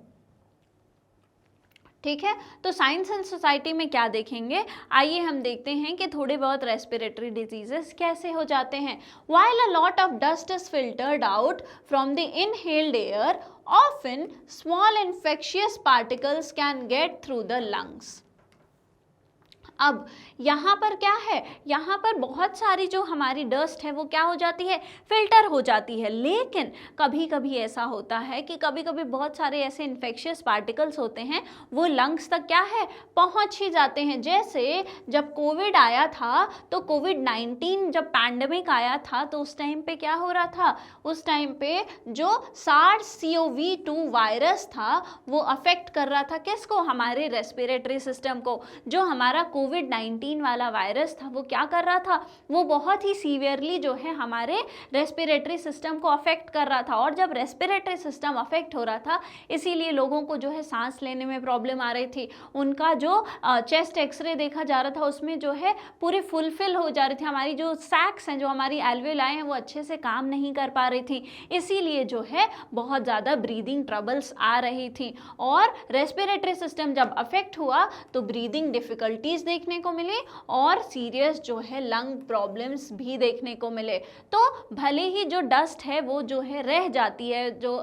[SPEAKER 1] ठीक है, तो साइंस एंड सोसाइटी में क्या देखेंगे? आइए हम देखते हैं कि थोड़े बहुत रेस्पिरेटरी डिजीजेस कैसे हो जाते हैं। While a lot of dust is filtered out from the inhaled air, often small infectious particles can get through the lungs. अब यहाँ पर क्या है? यहाँ पर बहुत सारी जो हमारी डस्ट है वो क्या हो जाती है? फिल्टर हो जाती है। लेकिन कभी कभी ऐसा होता है कि कभी कभी बहुत सारे ऐसे इन्फेक्शियस पार्टिकल्स होते हैं वो लंग्स तक क्या है पहुँच ही जाते हैं। जैसे जब कोविड आया था तो कोविड-19 जब पैंडमिक आया था तो उस टाइम पे क्या हो रहा था? उस टाइम पे जो SARS-CoV-2 वायरस था वो अफेक्ट कर रहा था किसको? हमारे रेस्पिरेटरी सिस्टम को। जो हमारा कोविड-19 वाला वायरस था वो क्या कर रहा था? वो बहुत ही सीवियरली जो है हमारे रेस्पिरेटरी सिस्टम को अफेक्ट कर रहा था और जब रेस्पिरेटरी सिस्टम अफेक्ट हो रहा था इसीलिए लोगों को जो है सांस लेने में प्रॉब्लम आ रही थी। उनका जो चेस्ट एक्सरे देखा जा रहा था उसमें जो है पूरी फुलफिल हो जा रही थी, हमारी जो सैक्स हैं जो हमारी एल्वेलाई हैं वो अच्छे से काम नहीं कर पा रही थी, इसीलिए जो है बहुत ज़्यादा ब्रीदिंग ट्रबल्स आ रही थी। और रेस्पिरेटरी सिस्टम जब अफेक्ट हुआ तो ब्रीदिंग डिफ़िकल्टीज देखने को मिली और सीरियस जो है लंग प्रॉब्लम्स भी देखने को मिले। तो भले ही जो डस्ट है वो जो है रह जाती है, जो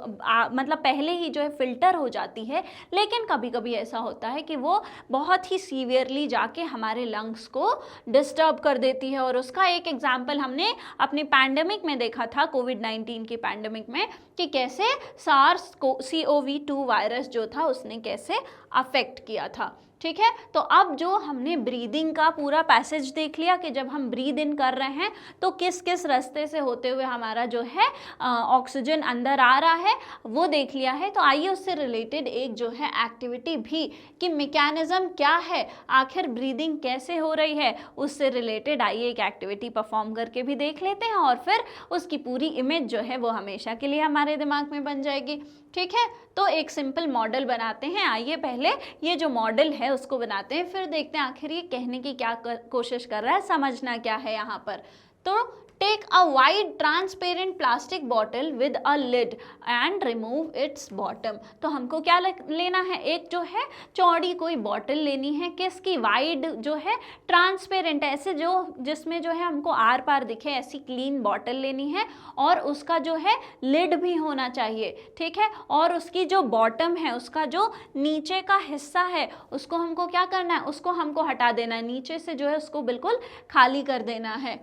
[SPEAKER 1] मतलब पहले ही जो है फिल्टर हो जाती है, लेकिन कभी कभी ऐसा होता है कि वो बहुत ही सीवियरली जाके हमारे लंग्स को डिस्टर्ब कर देती है। और उसका एक एग्जाम्पल हमने अपनी पैंडेमिक में देखा था, कोविड-19 की पैंडेमिक में, कि कैसे SARS-CoV-2 वायरस जो था उसने कैसे अफेक्ट किया था। ठीक है, तो अब जो हमने ब्रीदिंग का पूरा पैसेज देख लिया कि जब हम ब्रीद इन कर रहे हैं तो किस किस रास्ते से होते हुए हमारा जो है ऑक्सीजन अंदर आ रहा है वो देख लिया है। तो आइए उससे रिलेटेड एक जो है एक्टिविटी भी कि मैकेनिज्म क्या है, आखिर ब्रीदिंग कैसे हो रही है, उससे रिलेटेड आइए एक एक्टिविटी परफॉर्म करके भी देख लेते हैं और फिर उसकी पूरी इमेज जो है वो हमेशा के लिए हमारे दिमाग में बन जाएगी। ठीक है, तो एक सिंपल मॉडल बनाते हैं। आइए पहले ये जो मॉडल है उसको बनाते हैं, फिर देखते हैं आखिर ये कहने की क्या कोशिश कर रहा है, समझना क्या है यहाँ पर। तो take a wide transparent plastic bottle with a lid and remove its bottom. तो हमको क्या लेना है? एक जो है चौड़ी कोई बॉटल लेनी है, किसकी? वाइड जो है ट्रांसपेरेंट, ऐसे जो जिसमें जो है हमको आर पार दिखे ऐसी क्लीन बॉटल लेनी है और उसका जो है लिड भी होना चाहिए। ठीक है, और उसकी जो बॉटम है, उसका जो नीचे का हिस्सा है उसको हमको क्या करना है? उसको हमको हटा देना है, नीचे से जो है उसको बिल्कुल खाली कर देना है।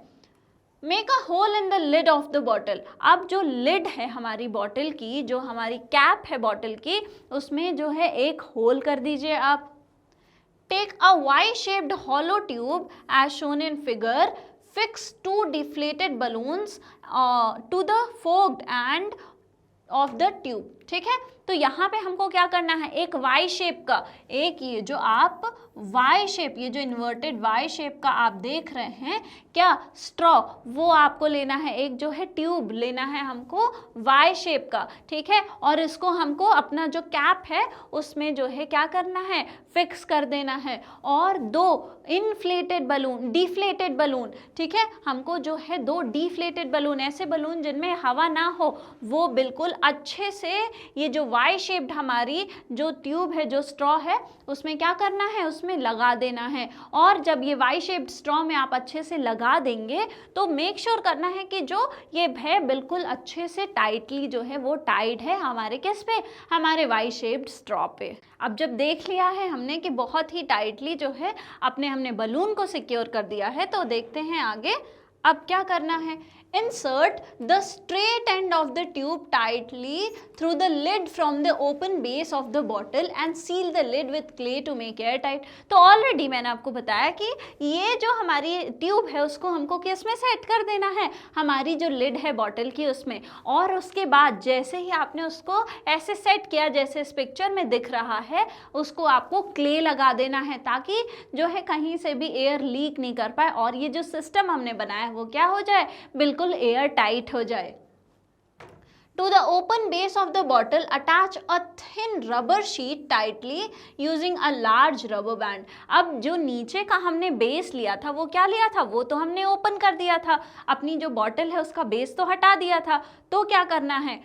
[SPEAKER 1] Make a hole in the lid of the bottle. अब जो लिड है हमारी बॉटल की, जो हमारी कैप है बॉटल की, उसमें जो है एक होल कर दीजिए आप। Take a Y shaped hollow tube as shown in figure, fix 2 deflated balloons to the forked end of the tube. ठीक है, तो यहाँ पे हमको क्या करना है? एक वाई शेप का, एक ये जो आप वाई शेप, ये जो इन्वर्टेड वाई शेप का आप देख रहे हैं क्या स्ट्रॉ, वो आपको लेना है। एक जो है ट्यूब लेना है हमको वाई शेप का। ठीक है, और इसको हमको अपना जो कैप है उसमें जो है क्या करना है? फिक्स कर देना है। और 2 इनफ्लेटेड बलून, डिफ्लेटेड बलून, ठीक है, हमको जो है 2 डिफ्लेटेड बलून, ऐसे बलून जिनमें हवा ना हो, वो बिल्कुल अच्छे से ये जो वाई शेप्ड हमारी जो ट्यूब है, जो स्ट्रॉ है, उसमें क्या करना है, उसमें लगा देना है। और जब ये वाई शेप्ड स्ट्रॉ में आप अच्छे से लगा देंगे तो मेक श्योर करना है कि जो ये है बिल्कुल अच्छे से टाइटली जो है वो टाइड है हमारे किस पे, हमारे वाई शेप्ड स्ट्रॉ पे। अब जब देख लिया है हमने कि बहुत ही टाइटली जो है हमने बलून को सिक्योर कर दिया है, तो देखते हैं आगे अब क्या करना है। Insert the straight end of the tube tightly through the lid from the open base of the bottle and seal the lid with clay to make air tight। तो ऑलरेडी मैंने आपको बताया कि ये जो हमारी ट्यूब है उसको हमको किस में सेट कर देना है, हमारी जो लिड है बॉटल की उसमें। और उसके बाद जैसे ही आपने उसको ऐसे सेट किया जैसे इस पिक्चर में दिख रहा है, उसको आपको क्ले लगा देना है ताकि जो है कहीं से भी एयर लीक नहीं कर पाए और ये जो सिस्टम हमने बनाया है वो क्या हो जाए, बिल्कुल एयर टाइट हो जाए। To the open base of the bottle attach a thin rubber sheet tightly using a large rubber band। अब जो नीचे का हमने बेस लिया था वो क्या लिया था, वो तो हमने ओपन कर दिया था, अपनी जो बॉटल है उसका बेस तो हटा दिया था। तो क्या करना है,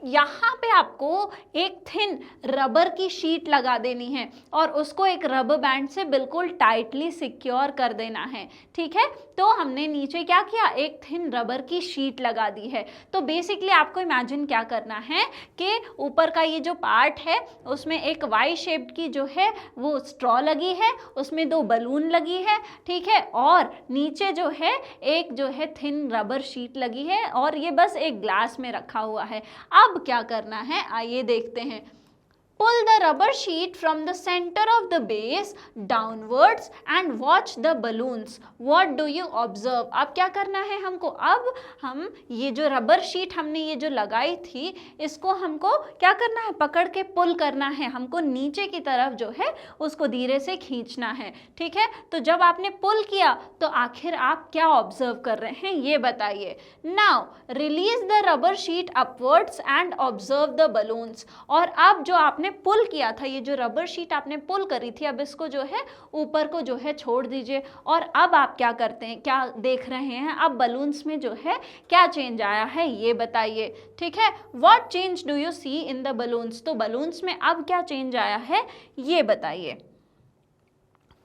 [SPEAKER 1] यहाँ पे आपको एक थिन रबर की शीट लगा देनी है और उसको एक रबर बैंड से बिल्कुल टाइटली सिक्योर कर देना है। ठीक है, तो हमने नीचे क्या किया, एक थिन रबर की शीट लगा दी है। तो बेसिकली आपको इमेजिन क्या करना है कि ऊपर का ये जो पार्ट है उसमें एक वाई शेप्ड की जो है वो स्ट्रॉ लगी है, उसमें 2 बलून लगी है, ठीक है, और नीचे जो है एक जो है थिन रबर शीट लगी है और ये बस एक ग्लास में रखा हुआ है। अब क्या करना है आइए देखते हैं। Pull the rubber sheet from the center of the base downwards and watch the balloons. What do you observe? अब क्या करना है हमको, अब हम ये जो रबर शीट हमने ये जो लगाई थी इसको हमको क्या करना है, पकड़ के पुल करना है, हमको नीचे की तरफ जो है उसको धीरे से खींचना है। ठीक है, तो जब आपने पुल किया तो आखिर आप क्या ऑब्जर्व कर रहे हैं ये बताइए। Now release the rubber sheet upwards and observe the balloons. और अब जो आपने पुल किया था, ये जो रबर शीट आपने पुल करी थी, अब इसको जो है ऊपर को जो है छोड़ दीजिए और अब आप क्या करते हैं, क्या देख रहे हैं, अब बलून्स में जो है क्या चेंज आया है ये बताइए। ठीक है, what change do you see in the balloons. तो बलून्स में अब क्या चेंज आया है ये बताइए।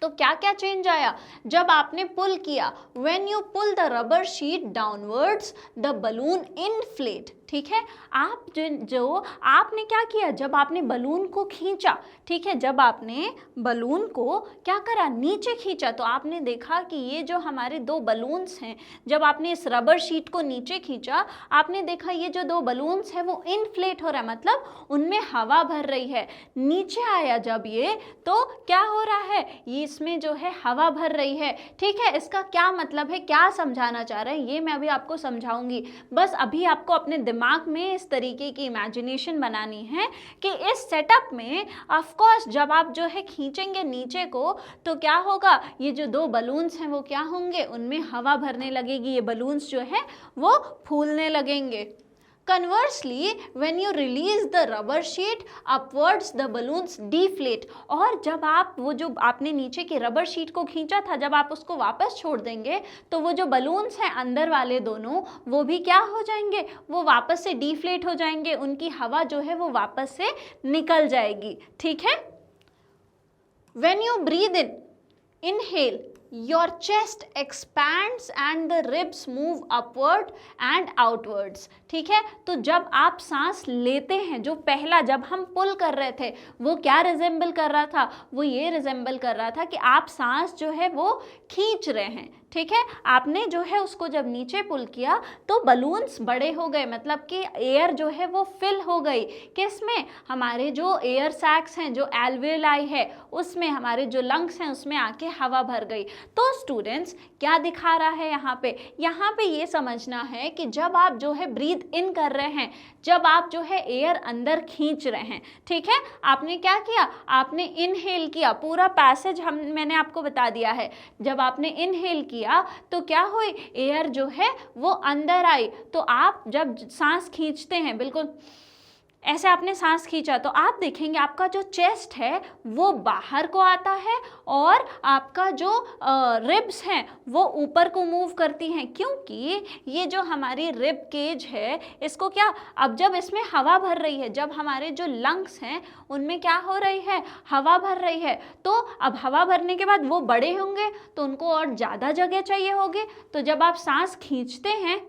[SPEAKER 1] तो क्या क्या चेंज आया, जब आपने पुल किया, when you pull the rubber sheet downwards the balloon inflate. ठीक है, आप जो आपने क्या किया, जब आपने बलून को खींचा, ठीक है, जब आपने बलून को क्या करा, नीचे खींचा, तो आपने देखा कि ये जो हमारे 2 बलून्स हैं, जब आपने इस रबर शीट को नीचे खींचा आपने देखा ये जो 2 बलून्स हैं वो इनफ्लेट हो रहा है, मतलब उनमें हवा भर रही है। नीचे आया जब ये, तो क्या हो रहा है, ये इसमें जो है हवा भर रही है। ठीक है, इसका क्या मतलब है, क्या समझाना चाह रहे हैं ये मैं अभी आपको समझाऊंगी। बस अभी आपको अपने दिमाग में इस तरीके की इमेजिनेशन बनानी है कि इस सेटअप में ऑफ कोर्स जब आप जो है खींचेंगे नीचे को तो क्या होगा, ये जो 2 बलून्स हैं वो क्या होंगे, उनमें हवा भरने लगेगी, ये बलून्स जो है वो फूलने लगेंगे। Conversely, when you release the rubber sheet upwards, the balloons deflate। और जब आप वो जो आपने नीचे की रबर शीट को खींचा था, जब आप उसको वापस छोड़ देंगे तो वो जो बलून्स हैं अंदर वाले दोनों वो भी क्या हो जाएंगे, वो वापस से डिफ्लेट हो जाएंगे, उनकी हवा जो है वो वापस से निकल जाएगी। ठीक है, when you breathe in, inhale, your chest expands and the ribs move upward and outwards। ठीक है, तो जब आप सांस लेते हैं, जो पहला जब हम पुल कर रहे थे वो क्या रिजेंबल कर रहा था, वो ये रिजेंबल कर रहा था कि आप सांस जो है वो खींच रहे हैं। ठीक है, आपने जो है उसको जब नीचे पुल किया तो बलून्स बड़े हो गए, मतलब कि एयर जो है वो फिल हो गई, किसमें, हमारे जो एयर सैक्स हैं, जो एल्वेलाई है उसमें, हमारे जो लंग्स हैं उसमें आके हवा भर गई। तो स्टूडेंट्स क्या दिखा रहा है यहाँ पे ये समझना है कि जब आप जो है ब्रीथ इन कर रहे हैं, जब आप जो है एयर अंदर खींच रहे हैं, ठीक है, आपने क्या किया, आपने इनहेल किया, पूरा पैसेज मैंने आपको बता दिया है। जब आपने इनहेल किया तो क्या हुई, एयर जो है वो अंदर आई। तो आप जब सांस खींचते हैं बिल्कुल ऐसे आपने सांस खींचा तो आप देखेंगे आपका जो चेस्ट है वो बाहर को आता है और आपका जो रिब्स हैं वो ऊपर को मूव करती हैं, क्योंकि ये जो हमारी रिब केज है इसको क्या, अब जब इसमें हवा भर रही है, जब हमारे जो लंग्स हैं उनमें क्या हो रही है, हवा भर रही है, तो अब हवा भरने के बाद वो बड़े होंगे तो उनको और ज़्यादा जगह चाहिए होगी। तो जब आप सांस खींचते हैं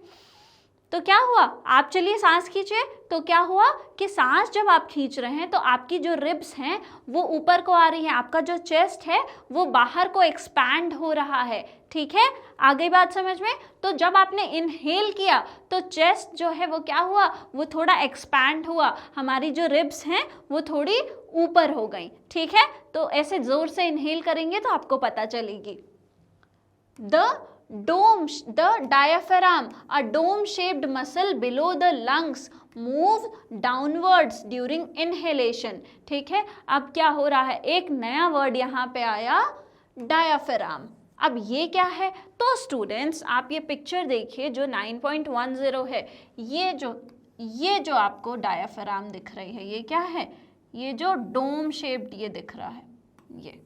[SPEAKER 1] तो क्या हुआ, आप चलिए सांस खींचे, तो क्या हुआ कि सांस जब आप खींच रहे हैं तो आपकी जो रिब्स हैं वो ऊपर को आ रही हैं, आपका जो चेस्ट है वो बाहर को एक्सपैंड हो रहा है। ठीक है, आ गई बात समझ में। तो जब आपने इनहेल किया तो चेस्ट जो है वो क्या हुआ, वो थोड़ा एक्सपैंड हुआ, हमारी जो रिब्स हैं वो थोड़ी ऊपर हो गई। ठीक है, तो ऐसे जोर से इनहेल करेंगे तो आपको पता चलेगी। The diaphragm, a dome-shaped muscle below the lungs, move downwards during inhalation। ठीक है, अब क्या हो रहा है, एक नया वर्ड यहाँ पे आया, डायाफ्राम। अब ये क्या है, तो स्टूडेंट्स आप ये पिक्चर देखिए जो 9.10 है, ये जो आपको डायाफ्राम दिख रही है, ये क्या है, ये जो डोम शेप्ड ये दिख रहा है ये।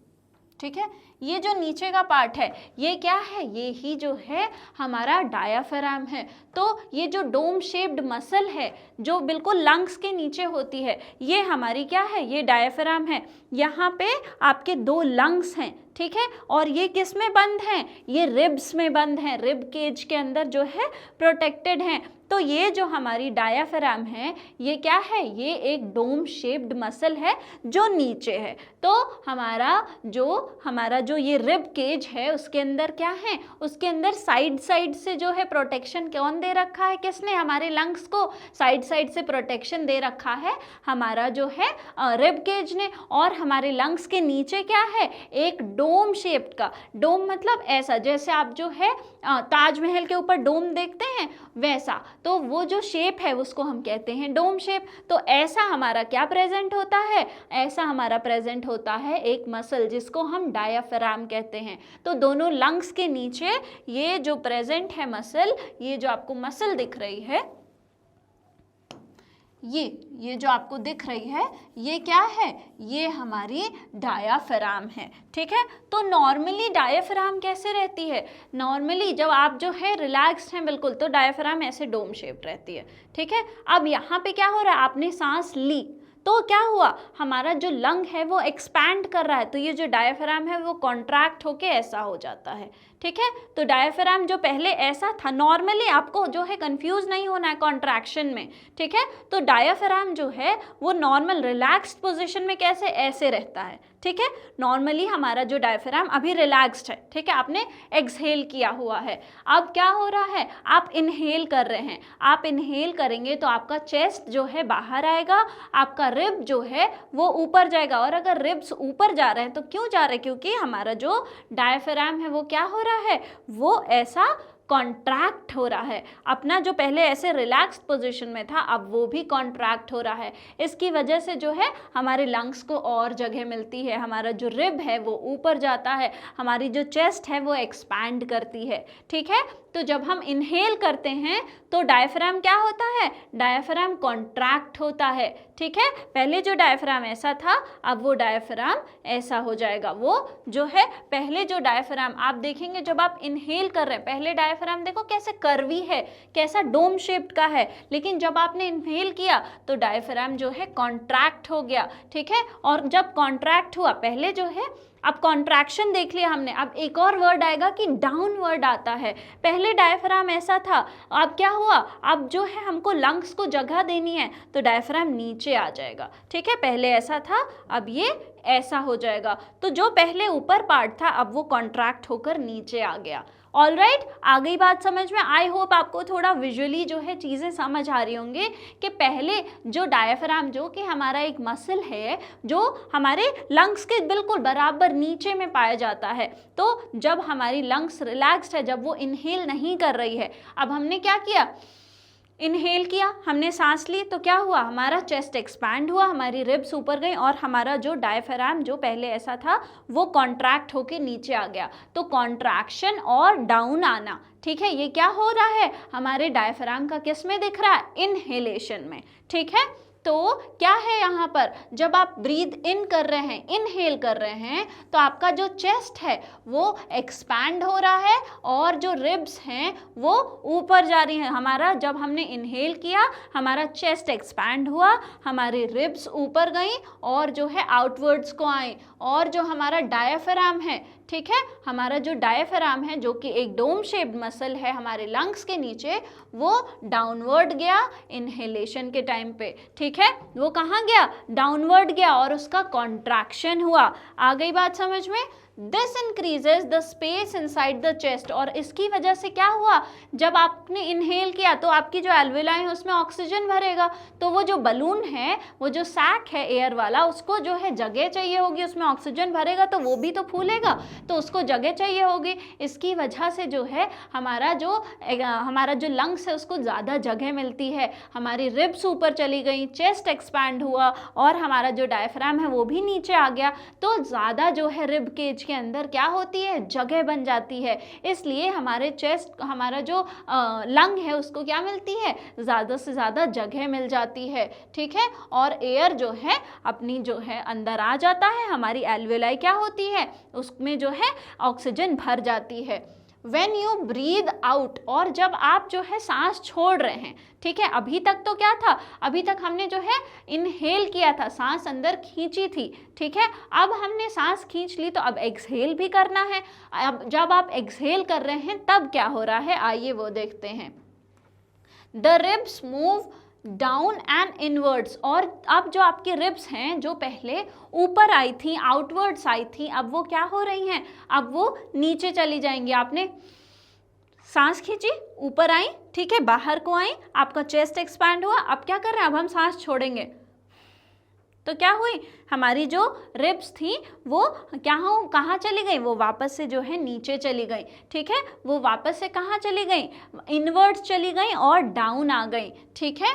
[SPEAKER 1] ठीक है, ये जो नीचे का पार्ट है ये क्या है, ये ही जो है हमारा डायाफ्राम है। तो ये जो डोम शेप्ड मसल है जो बिल्कुल लंग्स के नीचे होती है, ये हमारी क्या है, ये डायाफ्राम है। यहाँ पे आपके 2 लंग्स हैं। ठीक है, और ये किस में बंद हैं, ये रिब्स में बंद हैं, रिब केज के अंदर जो है प्रोटेक्टेड हैं। तो ये जो हमारी डायाफ्राम है ये क्या है, ये एक डोम शेप्ड मसल है जो नीचे है। तो हमारा जो ये रिब केज है उसके अंदर क्या है, उसके अंदर साइड से जो है प्रोटेक्शन कौन दे रखा है, किसने, हमारे लंग्स को साइड से प्रोटेक्शन दे रखा है हमारा जो है रिब केज ने। और हमारे लंग्स के नीचे क्या है, एक डोम शेप्ड का, डोम मतलब ऐसा, जैसे आप जो है ताजमहल के ऊपर डोम देखते हैं वैसा, तो वो जो शेप है उसको हम कहते हैं डोम शेप। तो ऐसा हमारा क्या प्रेजेंट होता है, ऐसा हमारा प्रेजेंट होता है एक मसल जिसको हम डायाफ्राम कहते हैं। तो दोनों लंग्स के नीचे ये जो प्रेजेंट है मसल, ये जो आपको मसल दिख रही है, ये जो आपको दिख रही है ये क्या है, ये हमारी डायाफ्राम है। ठीक है, तो नॉर्मली डायाफ्राम कैसे रहती है, नॉर्मली जब आप जो है रिलैक्स्ड हैं बिल्कुल तो डायाफ्राम ऐसे डोम शेप्ड रहती है। ठीक है, अब यहाँ पे क्या हो रहा है, आपने सांस ली तो क्या हुआ, हमारा जो लंग है वो एक्सपैंड कर रहा है, तो ये जो डायाफ्राम है वो कॉन्ट्रैक्ट होके ऐसा हो जाता है। ठीक है, तो डायाफ्राम जो पहले ऐसा था, नॉर्मली आपको जो है कंफ्यूज नहीं होना है कॉन्ट्रैक्शन में। ठीक है, तो डायाफ्राम जो है वो नॉर्मल रिलैक्स्ड पोजीशन में कैसे, ऐसे रहता है। ठीक है, नॉर्मली हमारा जो डायाफ्राम अभी रिलैक्स्ड है। ठीक है, आपने एक्सहेल किया हुआ है, अब क्या हो रहा है, आप इनहेल कर रहे हैं, आप इनहेल करेंगे तो आपका चेस्ट जो है बाहर आएगा, आपका रिब जो है वो ऊपर जाएगा। और अगर रिब्स ऊपर जा रहे हैं तो क्यों जा रहे हैं, क्योंकि हमारा जो डायाफ्राम है वो क्या हो रहा है, वो ऐसा कॉन्ट्रैक्ट हो रहा है, अपना जो पहले ऐसे रिलैक्स्ड पोजीशन में था अब वो भी कॉन्ट्रैक्ट हो रहा है। इसकी वजह से जो है हमारे लंग्स को और जगह मिलती है, हमारा जो रिब है वो ऊपर जाता है, हमारी जो चेस्ट है वो एक्सपैंड करती है। ठीक है, तो जब हम इनहेल करते हैं तो डायाफ्राम क्या होता है, डायाफ्राम कॉन्ट्रैक्ट होता है। ठीक है, पहले जो डायाफ्राम ऐसा था अब वो डायाफ्राम ऐसा हो जाएगा। वो जो है पहले जो डायाफ्राम आप देखेंगे जब आप इनहेल कर रहे हैं, पहले डायाफ्राम देखो कैसे कर्वी है, कैसा डोम शेप्ड का है, लेकिन जब आपने इनहेल किया तो डायाफ्राम जो है कॉन्ट्रैक्ट हो गया। ठीक है, और जब कॉन्ट्रैक्ट हुआ, पहले जो है अब कॉन्ट्रैक्शन देख लिया हमने, अब एक और वर्ड आएगा कि डाउनवर्ड आता है। पहले डायाफ्राम ऐसा था, अब क्या हुआ, अब जो है हमको लंग्स को जगह देनी है तो डायाफ्राम नीचे आ जाएगा। ठीक है, पहले ऐसा था अब ये ऐसा हो जाएगा। तो जो पहले ऊपर पार्ट था अब वो कॉन्ट्रैक्ट होकर नीचे आ गया। ऑलराइट, आ गई बात समझ में। आई होप आपको थोड़ा विजुअली जो है चीज़ें समझ आ रही होंगी कि पहले जो डायाफ्राम जो कि हमारा एक मसल है जो हमारे लंग्स के बिल्कुल बराबर नीचे में पाया जाता है, तो जब हमारी लंग्स रिलैक्स्ड है, जब वो इनहेल नहीं कर रही है, अब हमने क्या किया, इनहेल किया, हमने सांस ली तो क्या हुआ, हमारा चेस्ट एक्सपैंड हुआ, हमारी रिब्स ऊपर गई और हमारा जो डायाफ्राम जो पहले ऐसा था वो कॉन्ट्रैक्ट होके नीचे आ गया। तो कॉन्ट्रैक्शन और डाउन आना, ठीक है, ये क्या हो रहा है, हमारे डायाफ्राम का किस में दिख रहा है, इनहेलेशन में। ठीक है, तो क्या है यहाँ पर, जब आप ब्रीद इन कर रहे हैं, इनहेल कर रहे हैं, तो आपका जो चेस्ट है वो एक्सपैंड हो रहा है और जो रिब्स हैं वो ऊपर जा रही हैं। हमारा जब हमने इनहेल किया हमारा चेस्ट एक्सपैंड हुआ, हमारी रिब्स ऊपर गई और जो है आउटवर्ड्स को आई, और जो हमारा डायफ्राम है, ठीक है, हमारा जो डायफ्राम है जो कि एक डोम शेप्ड मसल है हमारे लंग्स के नीचे, वो डाउनवर्ड गया इनहेलेशन के टाइम पे, ठीक है, वो कहाँ गया, डाउनवर्ड गया और उसका कॉन्ट्रैक्शन हुआ। आ गई बात समझ में। This increases the space inside the chest, और इसकी वजह से क्या हुआ, जब आपने इनहेल किया तो आपकी जो एल्वेलाई है उसमें ऑक्सीजन भरेगा, तो वो जो बलून है, वो जो सैक है एयर वाला, उसको जो है जगह चाहिए होगी, उसमें ऑक्सीजन भरेगा तो वो भी तो फूलेगा, तो उसको जगह चाहिए होगी। इसकी वजह से जो है हमारा जो लंग्स है उसको ज़्यादा जगह मिलती है, हमारी रिब्स ऊपर चली गई, चेस्ट एक्सपैंड हुआ और हमारा जो डायफ्राम है वो भी नीचे आ गया, तो ज़्यादा जो है रिब केज के अंदर क्या होती है, जगह बन जाती है। इसलिए हमारे चेस्ट, हमारा जो लंग है उसको क्या मिलती है, ज़्यादा से ज़्यादा जगह मिल जाती है, ठीक है, और एयर जो है अपनी जो है अंदर आ जाता है, हमारी एल्वेलाई क्या होती है, उसमें जो है ऑक्सीजन भर जाती है। When you breathe out, और जब आप जो है सांस छोड़ रहे हैं, ठीक है, अभी तक तो क्या था, अभी तक हमने जो है इनहेल किया था, सांस अंदर खींची थी, ठीक है, अब हमने सांस खींच ली तो अब एक्सहेल भी करना है। अब जब आप एक्सहेल कर रहे हैं तब क्या हो रहा है, आइए वो देखते हैं। The ribs move down and inwards, और अब जो आपकी रिब्स हैं जो पहले ऊपर आई थी, आउटवर्ड्स आई थी, अब वो क्या हो रही हैं, अब वो नीचे चली जाएंगी। आपने सांस खींची, ऊपर आई, ठीक है, बाहर को आई, आपका चेस्ट एक्सपैंड हुआ, अब क्या कर रहे हैं, अब हम सांस छोड़ेंगे, तो क्या हुई, हमारी जो रिब्स थी वो कहाँ चली गई, वो वापस से जो है नीचे चली गई, ठीक है, वो वापस से कहाँ चली गई, इनवर्ड्स चली गई और डाउन आ गई, ठीक है।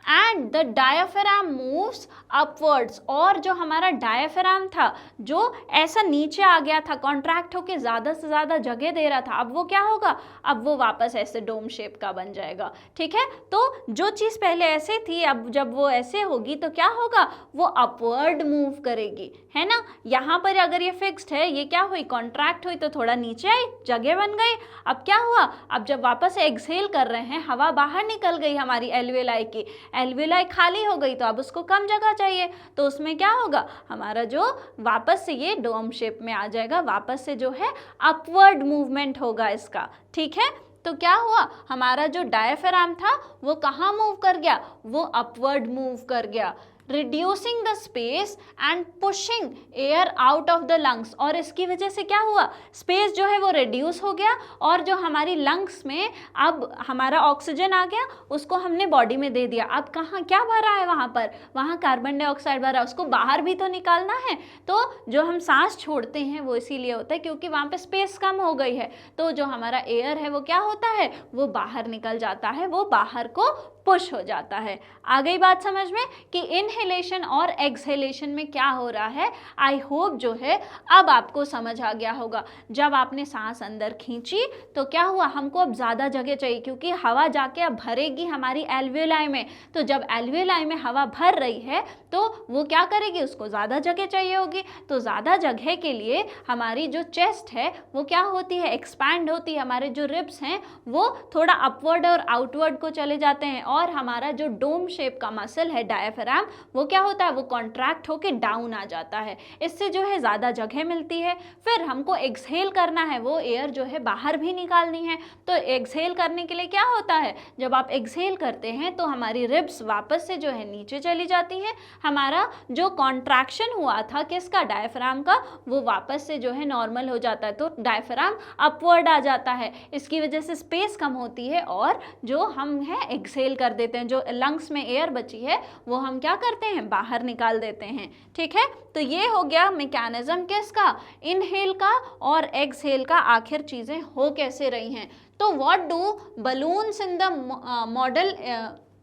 [SPEAKER 1] And the diaphragm moves upwards, और जो हमारा डायफ्राम था जो ऐसा नीचे आ गया था, कॉन्ट्रैक्ट होके ज़्यादा से ज़्यादा जगह दे रहा था, अब वो क्या होगा, अब वो वापस ऐसे डोम शेप का बन जाएगा, ठीक है। तो जो चीज़ पहले ऐसे थी अब जब वो ऐसे होगी तो क्या होगा, वो अपवर्ड मूव करेगी, है ना। यहाँ पर अगर ये फिक्स्ड है, ये क्या हुई, कॉन्ट्रैक्ट हुई तो थोड़ा नीचे आई, जगह बन गई। अब क्या हुआ, अब जब वापस एक्सहेल कर रहे हैं, हवा बाहर निकल गई हमारी एल्वेलाई की, एल्वेलाई खाली हो गई तो अब उसको कम जगह चाहिए, तो उसमें क्या होगा, हमारा जो वापस से ये डोम शेप में आ जाएगा, वापस से जो है अपवर्ड मूवमेंट होगा इसका, ठीक है। तो क्या हुआ, हमारा जो डायफ्राम था वो कहाँ मूव कर गया, वो अपवर्ड मूव कर गया, reducing the space and pushing air out of the lungs, और इसकी वजह से क्या हुआ, स्पेस जो है वो रिड्यूस हो गया और जो हमारी लंग्स में अब हमारा ऑक्सीजन आ गया उसको हमने बॉडी में दे दिया। अब कहाँ क्या भरा है, वहाँ पर, वहाँ कार्बन डाइऑक्साइड भरा है, उसको बाहर भी तो निकालना है। तो जो हम सांस छोड़ते हैं वो इसीलिए होता है क्योंकि वहाँ पे स्पेस कम हो गई है, तो जो हमारा एयर है वो क्या होता है, वो बाहर निकल जाता है, वो बाहर को पुश हो जाता है। आ गई बात समझ में कि इनहेलेशन और एक्सहेलेशन में क्या हो रहा है। आई होप जो है अब आपको समझ आ गया होगा। जब आपने सांस अंदर खींची तो क्या हुआ, हमको अब ज़्यादा जगह चाहिए क्योंकि हवा जाके अब भरेगी हमारी एल्वेलाई में, तो जब एल्वेलाई में हवा भर रही है तो वो क्या करेगी, उसको ज़्यादा जगह चाहिए होगी, तो ज़्यादा जगह के लिए हमारी जो चेस्ट है वो क्या होती है, एक्सपैंड होती है, हमारे जो रिब्स हैं वो थोड़ा अपवर्ड और आउटवर्ड को चले जाते हैं और हमारा जो डोम शेप का मसल है डायफ्राम वो क्या होता है, वो कॉन्ट्रैक्ट होके डाउन आ जाता है, इससे जो है ज़्यादा जगह मिलती है। फिर हमको एक्सहेल करना है, वो एयर जो है बाहर भी निकालनी है, तो एक्सहेल करने के लिए क्या होता है, जब आप एक्सहेल करते हैं तो हमारी रिब्स वापस से जो है नीचे चली जाती हैं, हमारा जो कॉन्ट्रैक्शन हुआ था किसका, डायफ्राम का, वो वापस से जो है नॉर्मल हो जाता है, तो डायफ्राम अपवर्ड आ जाता है, इसकी वजह से स्पेस कम होती है और जो हम है एक्सहेल कर देते हैं, जो लंग्स में एयर बची है वो हम क्या करते हैं, बाहर निकाल देते हैं। ठीक है, तो ये हो गया मैकेनिज्म किसका, इनहेल का और एक्सहेल का, आखिर चीजें हो कैसे रही हैं। तो what do balloons in the model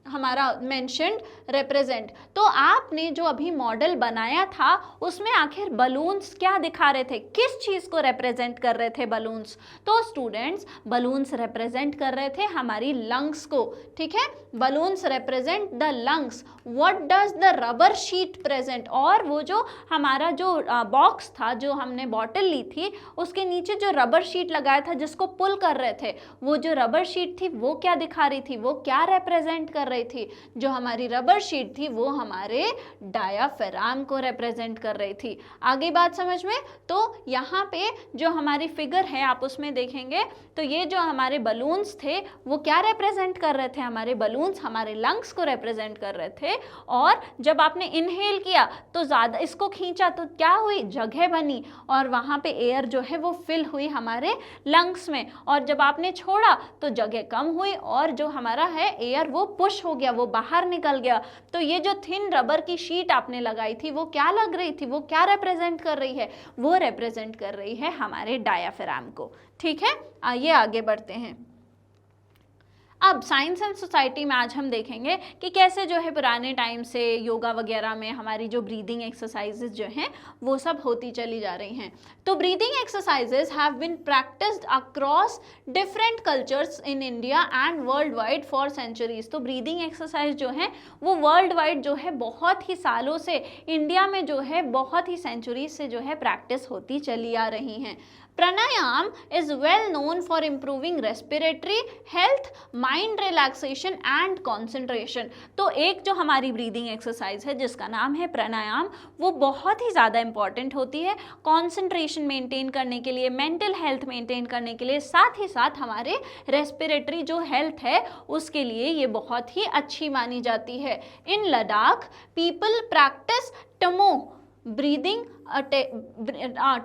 [SPEAKER 1] हमारा मेंशन्ड रिप्रेजेंट, तो आपने जो अभी मॉडल बनाया था उसमें आखिर बलून्स क्या दिखा रहे थे, किस चीज़ को रिप्रेजेंट कर रहे थे बलून्स, तो स्टूडेंट्स बलून्स रिप्रेजेंट कर रहे थे हमारी लंग्स को। ठीक है, balloons represent the lungs, what does the rubber sheet present, और वो जो हमारा जो बॉक्स था, जो हमने बॉटल ली थी, उसके नीचे जो रबर शीट लगाया था जिसको पुल कर रहे थे, वो जो रबर शीट थी वो क्या दिखा रही थी, वो क्या रिप्रेजेंट कर रही थी? जो हमारी रबर शीट थी वो हमारे डायाफ्राम को रिप्रेजेंट कर रही थी। आगे बात समझ में? तो यहाँ पे जो हमारी फिगर है आप उसमें देखेंगे तो ये जो हमारे बलून्स थे वो क्या रिप्रेजेंट कर रहे थे? हमारे बलून्स हमारे लंग्स को रिप्रेजेंट कर रहे थे। और जब आपने इनहेल किया तो ज़्यादा इसको खींचा तो क्या हुई? जगह बनी और वहाँ पे एयर जो है वो फिल हुई हमारे लंग्स में, और जब आपने छोड़ा तो जगह कम हुई और जो हमारा है एयर वो पुश हो गया, वो बाहर निकल गया। तो ये जो थिन रबर की शीट आपने लगाई थी वो क्या लग रही थी, वो क्या रिप्रेजेंट कर रही है? वो रिप्रेजेंट कर रही है हमारे डायाफ्राम को। ठीक है, आइए आगे बढ़ते हैं। अब साइंस एंड सोसाइटी में आज हम देखेंगे कि कैसे जो है पुराने टाइम से योगा वगैरह में हमारी जो ब्रीदिंग एक्सरसाइजेज जो हैं वो सब होती चली जा रही हैं। तो breathing exercises have been practised across different cultures in India and worldwide for centuries. तो ब्रीदिंग एक्सरसाइज जो है वो वर्ल्ड वाइड जो है बहुत ही सालों से, इंडिया में जो है बहुत ही सेंचुरीज से जो है प्रैक्टिस होती चली आ रही हैं। Pranayam is well known for improving respiratory health, mind relaxation and concentration। तो एक जो हमारी ब्रीदिंग एक्सरसाइज है जिसका नाम है प्राणायाम, वो बहुत ही ज़्यादा इंपॉर्टेंट होती है कॉन्सेंट्रेशन मेंटेन करने के लिए, मेंटल हेल्थ मेंटेन करने के लिए, साथ ही साथ हमारे रेस्पिरेटरी जो हेल्थ है उसके लिए ये बहुत ही अच्छी मानी जाती है। In Ladakh people practice Tummo breathing,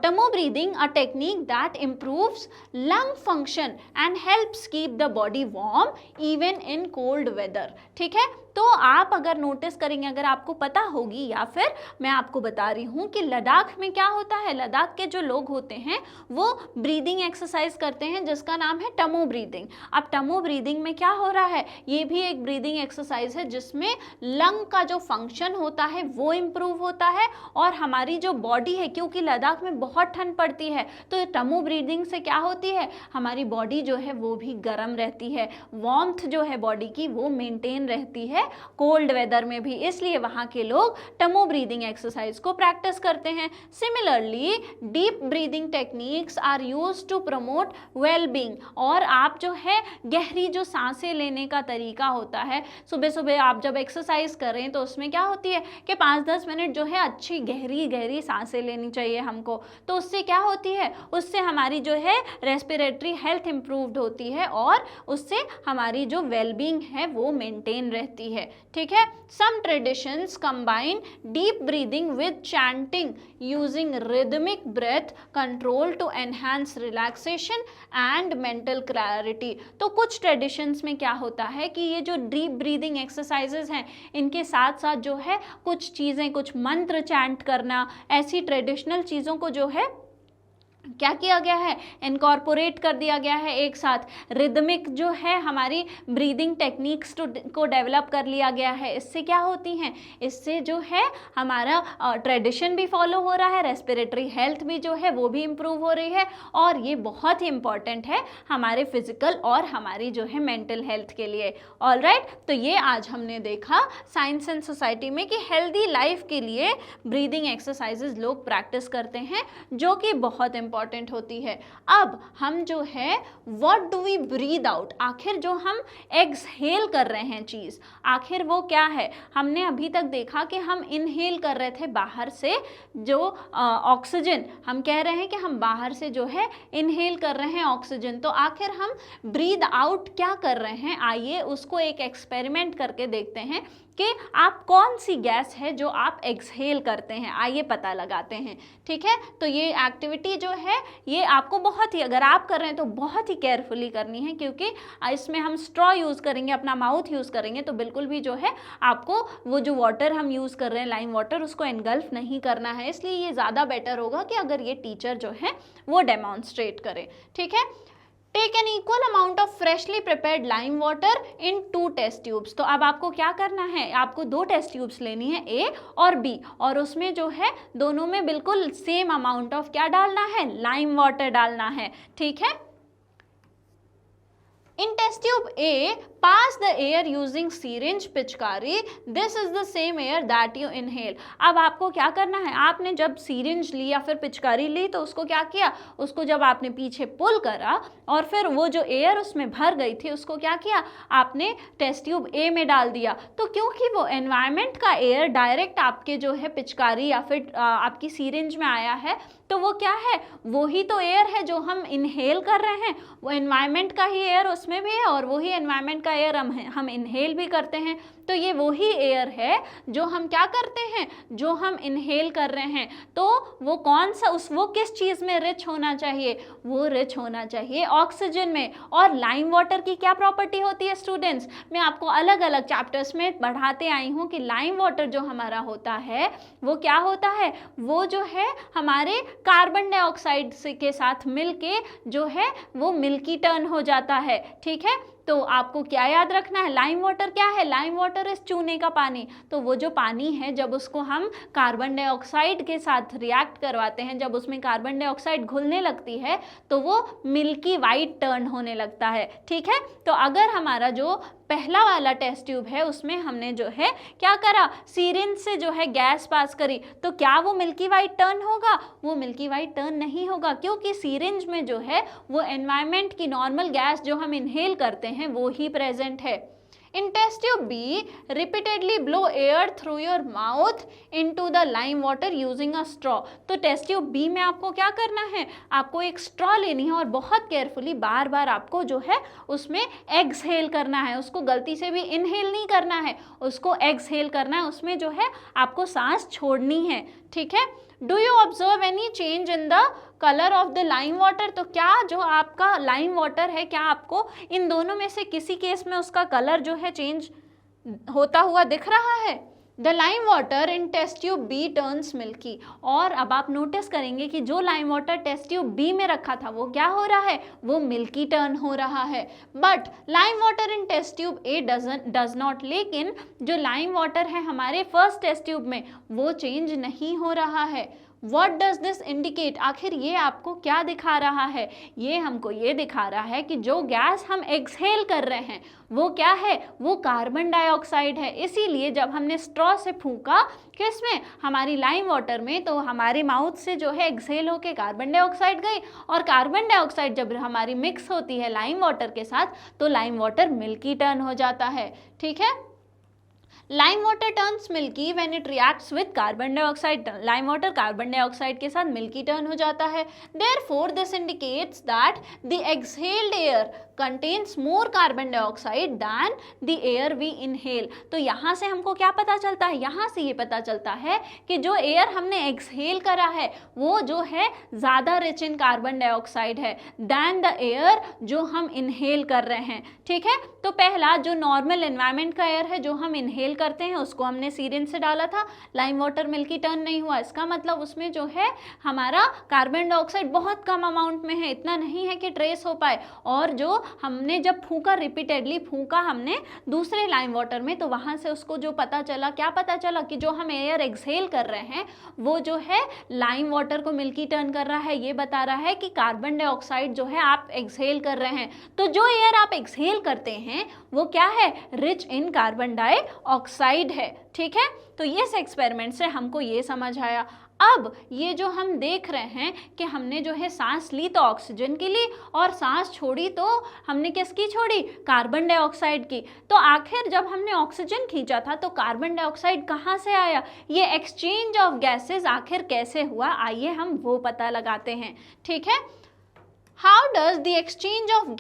[SPEAKER 1] Tamo breathing, a technique that improves lung function and helps keep the body warm even in cold weather। ठीक है, तो आप अगर नोटिस करेंगे, अगर आपको पता होगी या फिर मैं आपको बता रही हूँ कि लद्दाख में क्या होता है, लद्दाख के जो लोग होते हैं वो ब्रीदिंग एक्सरसाइज करते हैं जिसका नाम है टमो ब्रीदिंग। अब टमो ब्रीदिंग में क्या हो रहा है, ये भी एक ब्रीदिंग एक्सरसाइज है जिसमें लंग का जो फंक्शन होता है वो इम्प्रूव होता है और हमारी जो बॉडी है, क्योंकि लद्दाख में बहुत ठंड पड़ती है, तो टमो ब्रीदिंग से क्या होती है, हमारी बॉडी जो है वो भी गर्म रहती है, वार्मथ जो है बॉडी की वो मेंटेन रहती है कोल्ड वेदर में भी, इसलिए वहाँ के लोग टमो ब्रीदिंग एक्सरसाइज को प्रैक्टिस करते हैं। Similarly deep breathing techniques are used to promote well being. और आप जो है गहरी जो सांसें लेने का तरीका होता है, सुबह सुबह आप जब एक्सरसाइज करें तो उसमें क्या होती है कि 5-10 मिनट जो है अच्छी गहरी गहरी सांसें लेनी चाहिए हमको। तो उससे क्या होती है, उससे हमारी जो है रेस्पिरेटरी हेल्थ इम्प्रूव्ड होती है और उससे हमारी जो वेलबींग है वो मेंटेन रहती है। ठीक है, some traditions combine deep breathing with chanting using rhythmic breath control to enhance relaxation and mental clarity. तो कुछ ट्रेडिशंस में क्या होता है कि ये जो डीप ब्रीदिंग एक्सरसाइजेज हैं इनके साथ साथ जो है कुछ चीज़ें, कुछ मंत्र चैंट करना, ऐसी ट्रेडिशनल चीज़ों को जो है क्या किया गया है, इनकॉर्पोरेट कर दिया गया है एक साथ। रिदमिक जो है हमारी ब्रीदिंग टेक्निक्स को डेवलप कर लिया गया है। इससे क्या होती हैं, इससे जो है हमारा ट्रेडिशन भी फॉलो हो रहा है, रेस्पिरेटरी हेल्थ भी जो है वो भी इम्प्रूव हो रही है और ये बहुत ही इंपॉर्टेंट है हमारे फिजिकल और हमारी जो है मेंटल हेल्थ के लिए। ऑलराइट, तो ये आज हमने देखा साइंस एंड सोसाइटी में कि हेल्दी लाइफ के लिए ब्रीदिंग एक्सरसाइजेज लोग प्रैक्टिस करते हैं जो कि बहुत इंपॉर्टेंट होती है। अब हम जो है what do we breathe out, आखिर जो हम एक्सहेल कर रहे हैं चीज़, आखिर वो क्या है। हमने अभी तक देखा कि हम इनहेल कर रहे थे बाहर से जो ऑक्सीजन, हम कह रहे हैं कि हम बाहर से जो है इनहेल कर रहे हैं ऑक्सीजन, तो आखिर हम ब्रीद आउट क्या कर रहे हैं। आइए उसको एक एक्सपेरिमेंट करके देखते हैं कि आप कौन सी गैस है जो आप एक्सहेल करते हैं, आइए पता लगाते हैं। ठीक है, तो ये एक्टिविटी जो है ये आपको बहुत ही, अगर आप कर रहे हैं तो बहुत ही केयरफुली करनी है क्योंकि इसमें हम स्ट्रॉ यूज़ करेंगे, अपना माउथ यूज़ करेंगे, तो बिल्कुल भी जो है आपको वो जो वाटर हम यूज़ कर रहे हैं लाइम वाटर उसको एनगल्फ नहीं करना है। इसलिए ये ज़्यादा बेटर होगा कि अगर ये टीचर जो है वो डेमॉन्स्ट्रेट करें। ठीक है, take an equal amount of freshly prepared lime water in 2 test tubes. तो अब आपको क्या करना है, आपको 2 टेस्ट ट्यूब्स लेनी है, ए और बी, और उसमें जो है दोनों में बिल्कुल सेम अमाउंट ऑफ क्या डालना है, लाइम वाटर डालना है। ठीक है, In test tube A, pass the air using syringe पिचकारी, this is the same air that you inhale. अब आपको क्या करना है, आपने जब सीरिंज ली या फिर पिचकारी ली तो उसको क्या किया, उसको जब आपने पीछे पुल करा और फिर वो जो एयर उसमें भर गई थी उसको क्या किया, आपने टेस्ट ट्यूब ए में डाल दिया। तो क्योंकि वो एनवायरनमेंट का एयर डायरेक्ट आपके जो है पिचकारी या फिर आपकी सीरिंज में आया है, तो वो क्या है, वो ही तो एयर है जो हम इनहेल कर रहे हैं, वो एनवायरनमेंट का ही एयर उसमें भी है और वही एनवायरनमेंट का एयर हम इनहेल भी करते हैं। तो ये वही एयर है जो हम क्या करते हैं, जो हम इनहेल कर रहे हैं। तो वो कौन सा वो किस चीज़ में रिच होना चाहिए, वो रिच होना चाहिए ऑक्सीजन में। और लाइम वाटर की क्या प्रॉपर्टी होती है स्टूडेंट्स, मैं आपको अलग अलग चैप्टर्स में बढ़ाते आई हूँ कि लाइम वाटर जो हमारा होता है वो क्या होता है, वो जो है हमारे कार्बन डाइऑक्साइड से के साथ मिलके जो है वो मिल्की टर्न हो जाता है। ठीक है, तो आपको क्या याद रखना है, लाइम वाटर क्या है, लाइम वाटर इस चूने का पानी। तो वो जो पानी है जब उसको हम कार्बन डाइऑक्साइड के साथ रिएक्ट करवाते हैं, जब उसमें कार्बन डाइऑक्साइड घुलने लगती है तो वो मिल्की वाइट टर्न होने लगता है। ठीक है, तो अगर हमारा जो पहला वाला टेस्ट ट्यूब है उसमें हमने जो है क्या करा, सीरिंज से जो है गैस पास करी, तो क्या वो मिल्की वाइट टर्न होगा, वो मिल्की वाइट टर्न नहीं होगा, क्योंकि सीरिंज में जो है वो एनवायरनमेंट की नॉर्मल गैस जो हम इनहेल करते हैं वो ही प्रेजेंट है। In test tube B, repeatedly blow air through your mouth into the lime water using a straw। तो टेस्ट ट्यूब B में आपको क्या करना है, आपको एक स्ट्रॉ लेनी है और बहुत केयरफुली बार बार आपको जो है उसमें एक्सहेल करना है, उसको गलती से भी इनहेल नहीं करना है, उसको एक्सहेल करना है, उसमें जो है आपको सांस छोड़नी है। ठीक है, do you observe any change in the colour of the lime water. तो क्या जो आपका लाइम वाटर है, क्या आपको इन दोनों में से किसी केस में उसका कलर जो है चेंज होता हुआ दिख रहा है। The lime water in test tube B turns milky. और अब आप नोटिस करेंगे कि जो lime water test tube B में रखा था वो क्या हो रहा है, वो मिल्की टर्न हो रहा है। But lime water in test tube A does not. लेकिन जो लाइम वाटर है हमारे फर्स्ट टेस्ट ट्यूब में वो चेंज नहीं हो रहा है। What does this indicate? आखिर ये आपको क्या दिखा रहा है, ये हमको ये दिखा रहा है कि जो गैस हम एक्सहेल कर रहे हैं वो क्या है, वो कार्बन डाइऑक्साइड है। इसीलिए जब हमने स्ट्रॉ से फूंका किसमें, हमारी लाइम वाटर में, तो हमारे माउथ से जो है एक्सहेल होके कार्बन डाइऑक्साइड गई और कार्बन डाइऑक्साइड जब हमारी मिक्स होती है लाइम वाटर के साथ तो लाइम वाटर मिल्की टर्न हो जाता है। ठीक है, lime water turns milky when it reacts with carbon dioxide. Lime water carbon dioxide के साथ मिल्की टर्न हो जाता है। Therefore this indicates that the exhaled air contains more carbon dioxide than the air we inhale. तो यहाँ से हमको क्या पता चलता है, यहाँ से ये पता चलता है कि जो एयर हमने एक्सहेल करा है वो जो है ज़्यादा रिच इन कार्बन डाइऑक्साइड है दैन द एयर जो हम इनहेल कर रहे हैं। ठीक है, तो पहला जो नॉर्मल एनवायरनमेंट का एयर है जो हम इनहेल करते हैं उसको हमने सीरिंज से डाला था, लाइम वाटर मिल्की टर्न नहीं हुआ, इसका मतलब उसमें जो है हमारा कार्बन डाइऑक्साइड बहुत कम अमाउंट में है, इतना नहीं है कि ट्रेस हो पाए। और जो हमने जब फूंका, रिपीटेडली फूंका हमने दूसरे लाइम वाटर में, तो वहाँ से उसको जो पता चला, क्या पता चला कि जो हम एयर एक्सहेल कर रहे हैं वो जो है लाइम वाटर को मिल्की टर्न कर रहा है। ये बता रहा है कि कार्बन डाइऑक्साइड जो है आप एक्सहेल कर रहे हैं, तो जो एयर आप एक्सहेल करते हैं वो क्या है, रिच इन कार्बन डाइऑक्साइड है। ठीक है, तो इस एक्सपेरिमेंट से हमको ये समझ आया। अब ये जो हम देख रहे हैं कि हमने जो है सांस ली तो ऑक्सीजन की ली और सांस छोड़ी तो हमने किसकी छोड़ी, कार्बन डाइऑक्साइड की। तो आखिर जब हमने ऑक्सीजन खींचा था तो कार्बन डाइऑक्साइड कहाँ से आया, ये एक्सचेंज ऑफ गैसेस आखिर कैसे हुआ, आइए हम वो पता लगाते हैं। ठीक है, How does the exchange of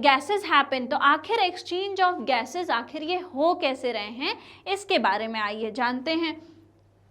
[SPEAKER 1] gases happen? तो आखिर exchange of gases आखिर ये हो कैसे रहे हैं, इसके बारे में आइए जानते हैं।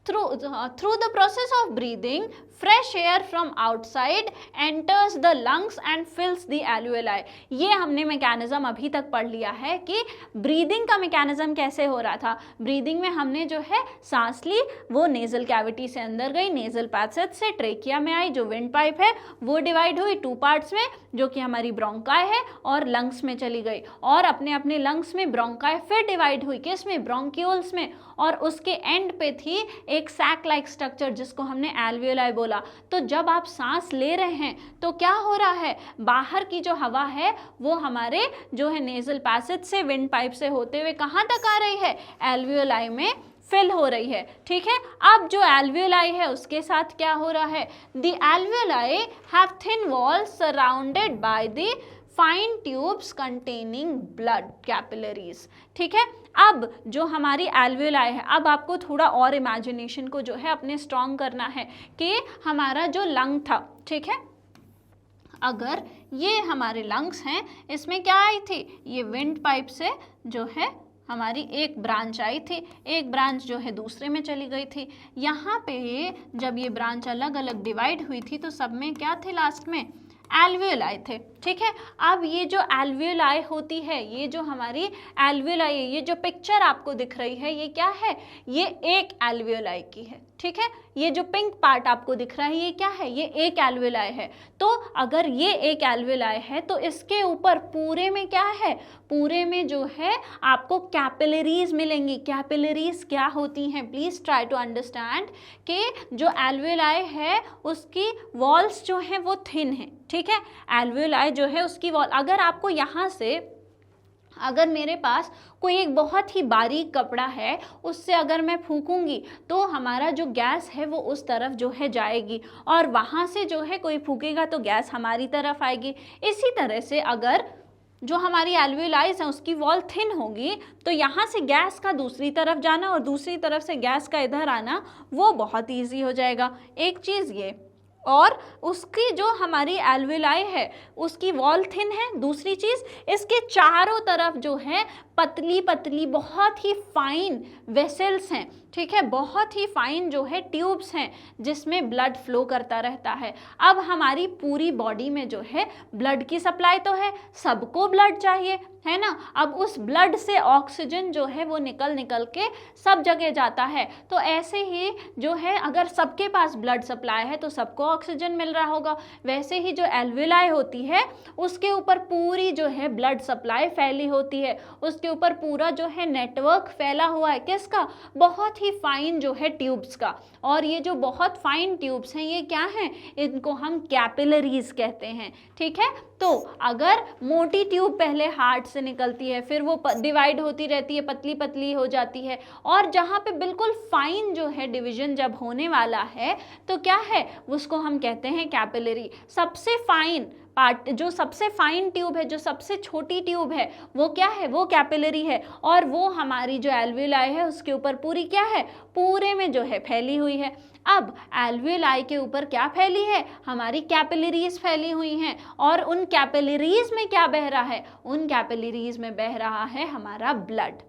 [SPEAKER 1] Through the process of breathing, fresh air from outside enters the lungs and fills the alveoli। ये हमने मैकेनिज्म अभी तक पढ़ लिया है कि ब्रीदिंग का मैकेनिज्म कैसे हो रहा था। ब्रीदिंग में हमने जो है सांस ली, वो नेजल कैविटी से अंदर गई, नेजल पैसेज से ट्रेकिया में आई, जो विंड पाइप है वो डिवाइड हुई 2 पार्ट्स में, जो कि हमारी ब्रोंकाई है, और लंग्स में चली गई, और अपने अपने लंग्स में ब्रोंकाई फिर डिवाइड हुई, किस में, ब्रोंक्यूल्स में, और उसके एंड पे थी एक सैक लाइक स्ट्रक्चर जिसको हमने एल्वियोलाई बोला। तो जब आप सांस ले रहे हैं तो क्या हो रहा है, बाहर की जो हवा है वो हमारे जो है नेजल पैसेज से, विंड पाइप से होते हुए कहाँ तक आ रही है, एल्वियोलाई में फिल हो रही है। ठीक है, अब जो एल्वियोलाई है उसके साथ क्या हो रहा है, the alveoli have thin walls surrounded by the fine tubes containing blood capillaries. ठीक है, अब जो हमारी एल्वियोलाई है, अब आपको थोड़ा और इमेजिनेशन को जो है अपने स्ट्रॉन्ग करना है कि हमारा जो लंग था, ठीक है, अगर ये हमारे लंग्स हैं, इसमें क्या आई थी, ये विंड पाइप से जो है हमारी एक ब्रांच आई थी, एक ब्रांच जो है दूसरे में चली गई थी। यहाँ पे जब ये ब्रांच अलग अलग डिवाइड हुई थी तो सब में क्या थे, लास्ट में एल्वियोलाई थे। ठीक है, अब ये जो एल्वियोलाई होती है, ये जो हमारी एल्वियोलाई है, ये जो पिक्चर आपको दिख रही है, ये क्या है, ये एक एल्वियोलाई की है। ठीक है, ये जो पिंक पार्ट आपको दिख रहा है ये क्या है, ये एक एल्वियोलाई है। तो अगर ये एक एल्वियोलाई है तो इसके ऊपर पूरे में क्या है, पूरे में जो है आपको कैपिलरीज मिलेंगी। कैपिलरीज क्या होती हैं, प्लीज ट्राई टू अंडरस्टैंड कि जो एल्वियोलाई है उसकी वॉल्स जो हैं वो थिन है। ठीक है, एल्वियोलाई जो है उसकी वॉल, अगर आपको यहाँ से, अगर मेरे पास कोई एक बहुत ही बारीक कपड़ा है, उससे अगर मैं फूकूंगी तो हमारा जो गैस है वो उस तरफ जो है जाएगी, और वहाँ से जो है कोई फूकेगा तो गैस हमारी तरफ आएगी। इसी तरह से अगर जो हमारी एल्वियोलाइज है उसकी वॉल थिन होगी तो यहाँ से गैस का दूसरी तरफ जाना और दूसरी तरफ से गैस का इधर आना वो बहुत ईजी हो जाएगा। एक चीज़ ये, और उसकी जो हमारी एल्वियोलाई है उसकी वॉल थिन है। दूसरी चीज़, इसके चारों तरफ जो है पतली पतली बहुत ही फाइन वेसल्स हैं। ठीक है, बहुत ही फाइन जो है ट्यूब्स हैं जिसमें ब्लड फ्लो करता रहता है। अब हमारी पूरी बॉडी में जो है ब्लड की सप्लाई तो है, सबको ब्लड चाहिए, है ना। अब उस ब्लड से ऑक्सीजन जो है वो निकल के सब जगह जाता है। तो ऐसे ही जो है अगर सबके पास ब्लड सप्लाई है तो सबको ऑक्सीजन मिल रहा होगा। वैसे ही जो एल्वियोलाई होती है उसके ऊपर पूरी जो है ब्लड सप्लाई फैली होती है, उसके ऊपर पूरा जो है नेटवर्क फैला हुआ है, किसका, बहुत ही फाइन जो है ट्यूब्स का। और ये जो बहुत फाइन ट्यूब्स हैं ये क्या हैं, इनको हम कैपिलरीज कहते हैं। ठीक है, तो अगर मोटी ट्यूब पहले हार्ट से निकलती है, फिर वो डिवाइड होती रहती है, पतली पतली हो जाती है, और जहाँ पे बिल्कुल फाइन जो है डिवीजन जब होने वाला है तो क्या है, उसको हम कहते हैं कैपिलरी। सबसे फाइन पार्ट, जो सबसे फाइन ट्यूब है, जो सबसे छोटी ट्यूब है वो क्या है, वो कैपिलरी है। और वो हमारी जो एल्वियोलाई है उसके ऊपर पूरी क्या है, पूरे में जो है फैली हुई है। अब एल्वियोलाई के ऊपर क्या फैली है, हमारी कैपिलरीज फैली हुई हैं, और उन कैपिलरीज में क्या बह रहा है, उन कैपिलरीज में बह रहा है हमारा ब्लड।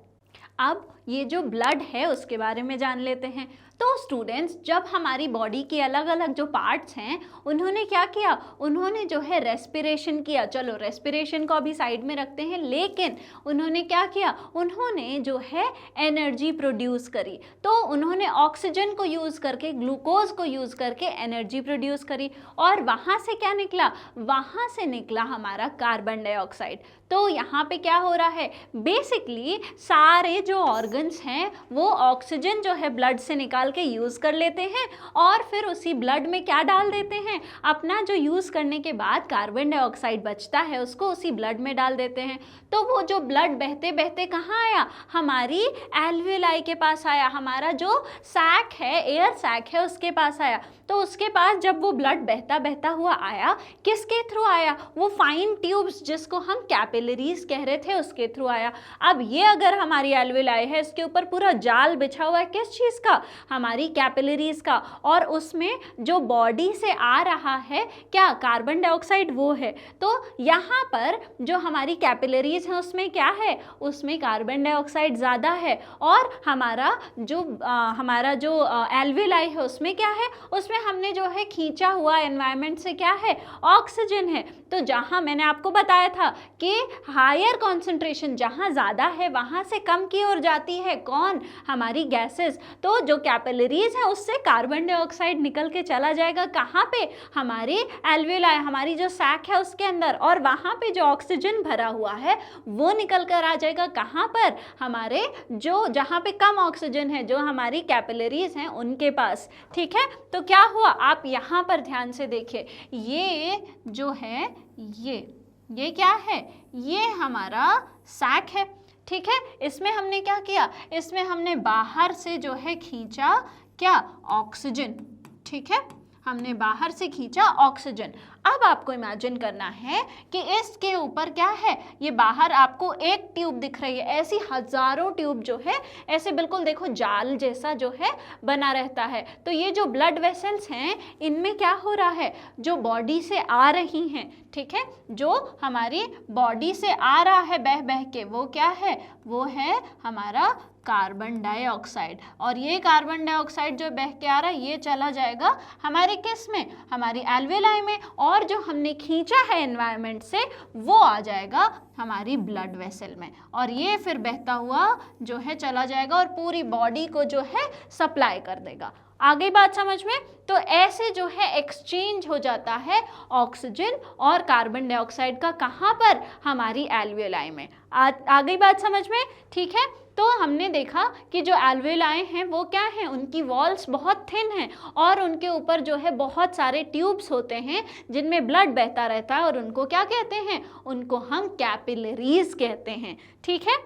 [SPEAKER 1] अब ये जो ब्लड है उसके बारे में जान लेते हैं। तो स्टूडेंट्स, जब हमारी बॉडी के अलग अलग जो पार्ट्स हैं उन्होंने क्या किया, उन्होंने जो है रेस्पिरेशन किया। चलो रेस्पिरेशन को अभी साइड में रखते हैं, लेकिन उन्होंने क्या किया, उन्होंने जो है एनर्जी प्रोड्यूस करी। तो उन्होंने ऑक्सीजन को यूज़ करके, ग्लूकोज को यूज़ करके एनर्जी प्रोड्यूस करी, और वहाँ से क्या निकला, वहाँ से निकला हमारा कार्बन डाइऑक्साइड। तो यहाँ पे क्या हो रहा है, बेसिकली सारे जो ऑर्गन्स हैं वो ऑक्सीजन जो है ब्लड से निकाल के यूज़ कर लेते हैं, और फिर उसी ब्लड में क्या डाल देते हैं, अपना जो यूज़ करने के बाद कार्बन डाइऑक्साइड बचता है उसको उसी ब्लड में डाल देते हैं। तो वो जो ब्लड बहते बहते कहाँ आया, हमारी एल्वियोलाई के पास आया, हमारा जो सैक है, एयर सैक है, उसके पास आया। तो उसके पास जब वो ब्लड बहता बहता हुआ आया, किसके थ्रू आया, वो फाइन ट्यूब्स जिसको हम कैपिलरीज कह रहे थे उसके थ्रू आया। अब ये अगर हमारी एल्वियोलाई है, इसके ऊपर पूरा जाल बिछा हुआ है, किस चीज़ का, हमारी कैपिलरीज का, और उसमें जो बॉडी से आ रहा है क्या, कार्बन डाइऑक्साइड वो है। तो यहाँ पर जो हमारी कैपिलरीज है उसमें क्या है, उसमें कार्बन डाइऑक्साइड ज़्यादा है, और हमारा जो एल्वियोलाई है उसमें क्या है, उसमें हमने जो है खींचा हुआ एनवायरनमेंट से क्या है, ऑक्सीजन है। तो जहाँ मैंने आपको बताया था कि हायर कॉन्सेंट्रेशन जहाँ ज़्यादा है वहाँ से कम की ओर जाती है कौन, हमारी गैसेस। तो जो कैपिलरीज हैं उससे कार्बन डाइऑक्साइड निकल के चला जाएगा कहाँ पे, हमारी एल्वेलाई, हमारी जो सैक है उसके अंदर, और वहाँ पे जो ऑक्सीजन भरा हुआ है वो निकल कर आ जाएगा कहाँ पर, हमारे जो जहाँ पे कम ऑक्सीजन है, जो हमारी कैपिलरीज हैं उनके पास। ठीक है, तो क्या हुआ, आप यहाँ पर ध्यान से देखिए, ये जो है ये क्या है, ये हमारा सैक है। ठीक है, इसमें हमने क्या किया, इसमें हमने बाहर से जो है खींचा क्या, ऑक्सीजन। ठीक है, हमने बाहर से खींचा ऑक्सीजन। अब आपको इमेजिन करना है कि इसके ऊपर क्या है, ये बाहर आपको एक ट्यूब दिख रही है, ऐसी हजारों ट्यूब जो है ऐसे बिल्कुल देखो जाल जैसा जो है बना रहता है। तो ये जो ब्लड वेसल्स हैं इनमें क्या हो रहा है, जो बॉडी से आ रही हैं, ठीक है, जो हमारी बॉडी से आ रहा है बह बह के, वो क्या है, वो है हमारा कार्बन डाइऑक्साइड। और ये कार्बन डाइऑक्साइड जो बह के आ रहा है ये चला जाएगा हमारे किस में, हमारी एल्वेलाई में, और जो हमने खींचा है एनवायरनमेंट से वो आ जाएगा हमारी ब्लड वेसल में, और ये फिर बहता हुआ जो है चला जाएगा और पूरी बॉडी को जो है सप्लाई कर देगा। आ गई बात समझ में? तो ऐसे जो है एक्सचेंज हो जाता है ऑक्सीजन और कार्बन डाइऑक्साइड का, कहाँ पर, हमारी एल्वेलाई में। आ गई बात समझ में? ठीक है, तो हमने देखा कि जो एल्वेलाई हैं वो क्या हैं, उनकी वॉल्स बहुत थिन हैं और उनके ऊपर जो है बहुत सारे ट्यूब्स होते हैं जिनमें ब्लड बहता रहता है, और उनको क्या कहते हैं, उनको हम कैपिलरीज कहते हैं। ठीक है,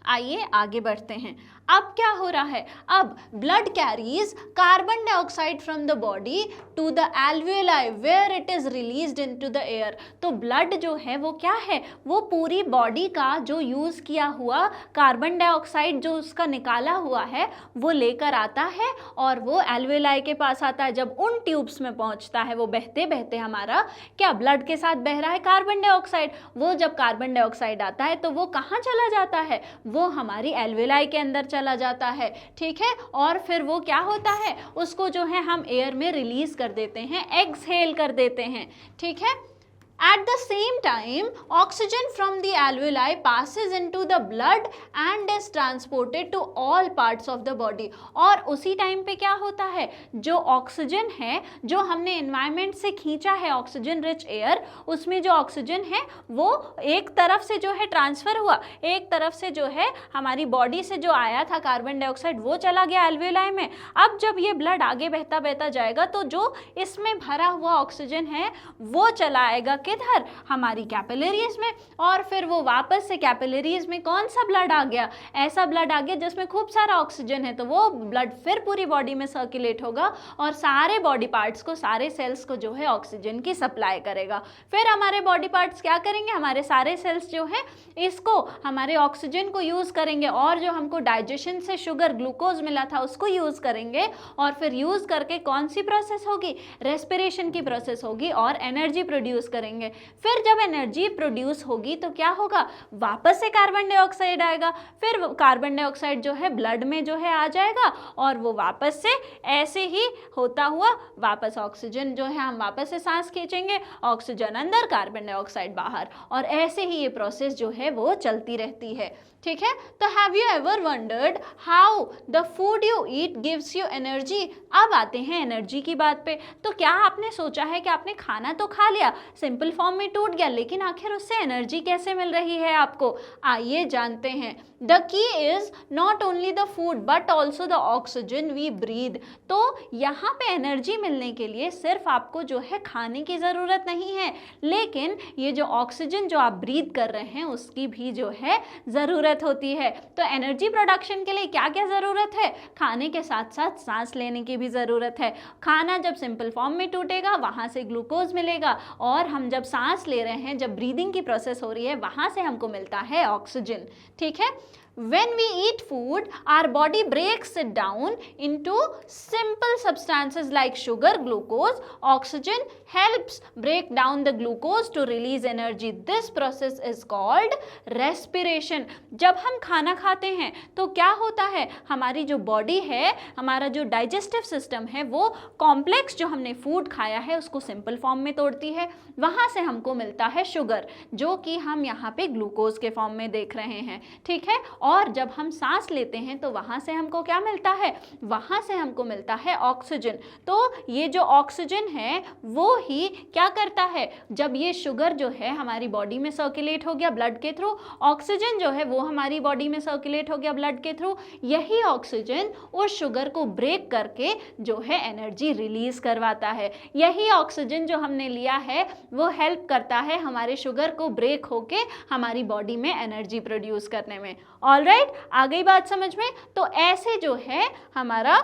[SPEAKER 1] आइए आगे बढ़ते हैं। अब क्या हो रहा है, अब blood carries carbon dioxide from the body to the alveoli where it is released into the air. तो ब्लड जो है वो क्या है, वो पूरी बॉडी का जो यूज किया हुआ कार्बन डाइऑक्साइड जो उसका निकाला हुआ है वो लेकर आता है और वो एल्वेलाई के पास आता है। जब उन ट्यूब्स में पहुंचता है वो बहते बहते हमारा क्या ब्लड के साथ बह रहा है कार्बन डाइऑक्साइड, वो जब कार्बन डाइऑक्साइड आता है तो वो कहाँ चला जाता है, वो हमारी एल्वेलाई के अंदर चला जाता है। ठीक है, और फिर वो क्या होता है, उसको जो है हम एयर में रिलीज कर देते हैं, एक्सहेल कर देते हैं। ठीक है, at the same time oxygen from the alveoli passes into the blood and is transported to all parts of the body। और उसी टाइम पे क्या होता है, जो ऑक्सीजन है जो हमने एनवायरनमेंट से खींचा है, ऑक्सीजन रिच एयर, उसमें जो ऑक्सीजन है वो एक तरफ से जो है ट्रांसफर हुआ, एक तरफ से जो है हमारी बॉडी से जो आया था कार्बन डाइऑक्साइड वो चला गया एल्वेलाई में। अब जब ये ब्लड आगे बहता बहता जाएगा तो जो इसमें भरा हुआ ऑक्सीजन है वो चला आएगा किधर, हमारी कैपिलरीज में, और फिर वो वापस से कैपिलरीज में कौन सा ब्लड आ गया, ऐसा ब्लड आ गया जिसमें खूब सारा ऑक्सीजन है, तो वो ब्लड फिर पूरी बॉडी में सर्कुलेट होगा और सारे बॉडी पार्ट्स को, सारे सेल्स को जो है ऑक्सीजन की सप्लाई करेगा। फिर हमारे बॉडी पार्ट्स क्या करेंगे, हमारे सारे सेल्स जो है इसको, हमारे ऑक्सीजन को यूज करेंगे और जो हमको डाइजेशन से शुगर ग्लूकोज मिला था उसको यूज करेंगे, और फिर यूज करके कौन सी प्रोसेस होगी, रेस्पिरेशन की प्रोसेस होगी और एनर्जी प्रोड्यूस करेंगे। फिर जब एनर्जी प्रोड्यूस होगी तो क्या होगा, वापस से कार्बन डाइऑक्साइड आएगा, फिर कार्बन डाइऑक्साइड जो है ब्लड में जो है आ जाएगा और वो वापस से ऐसे ही होता हुआ वापस ऑक्सीजन जो है हम वापस से सांस खींचेंगे, ऑक्सीजन अंदर कार्बन डाइऑक्साइड बाहर, और ऐसे ही ये प्रोसेस जो है वो चलती रहती है। ठीक है, तो have you ever wondered how the food you eat gives you energy. अब आते हैं एनर्जी की बात पे। तो क्या आपने सोचा है कि आपने खाना तो खा लिया, सिंपल फॉर्म में टूट गया, लेकिन आखिर उससे एनर्जी कैसे मिल रही है आपको, आइए जानते हैं। The key is not only the food but also the oxygen we breathe. तो यहाँ पे एनर्जी मिलने के लिए सिर्फ आपको जो है खाने की ज़रूरत नहीं है, लेकिन ये जो ऑक्सीजन जो आप ब्रीद कर रहे हैं उसकी भी जो है ज़रूरत होती है। तो एनर्जी प्रोडक्शन के लिए क्या क्या ज़रूरत है, खाने के साथ साथ सांस लेने की भी ज़रूरत है। खाना जब सिंपल फॉर्म में टूटेगा वहाँ से ग्लूकोज मिलेगा, और हम जब सांस ले रहे हैं, जब ब्रीदिंग की प्रोसेस हो रही है, वहाँ से हमको मिलता है ऑक्सीजन। ठीक है, when we eat food our body breaks it down into simple substances like sugar, glucose, oxygen helps break down the glucose to release energy. This process is called respiration। जब हम खाना खाते हैं तो क्या होता है, हमारी जो बॉडी है, हमारा जो डाइजेस्टिव सिस्टम है, वो कॉम्प्लेक्स जो हमने फूड खाया है उसको सिंपल फॉर्म में तोड़ती है, वहाँ से हमको मिलता है शुगर जो कि हम यहाँ पे ग्लूकोज के फॉर्म में देख रहे हैं। ठीक है, और जब हम सांस लेते हैं तो वहाँ से हमको क्या मिलता है, वहाँ से हमको मिलता है ऑक्सीजन। तो ये जो ऑक्सीजन है वो ही क्या करता है, जब ये शुगर जो है हमारी बॉडी में सर्कुलेट हो गया ब्लड के थ्रू, ऑक्सीजन जो है वो हमारी बॉडी में सर्कुलेट हो गया ब्लड के थ्रू, यही ऑक्सीजन उस शुगर को ब्रेक करके जो है एनर्जी रिलीज करवाता है। यही ऑक्सीजन जो हमने लिया है वो हेल्प करता है हमारे शुगर को ब्रेक होके हमारी बॉडी में एनर्जी प्रोड्यूस करने में। ऑलराइट, आ गई बात समझ में? तो ऐसे जो है हमारा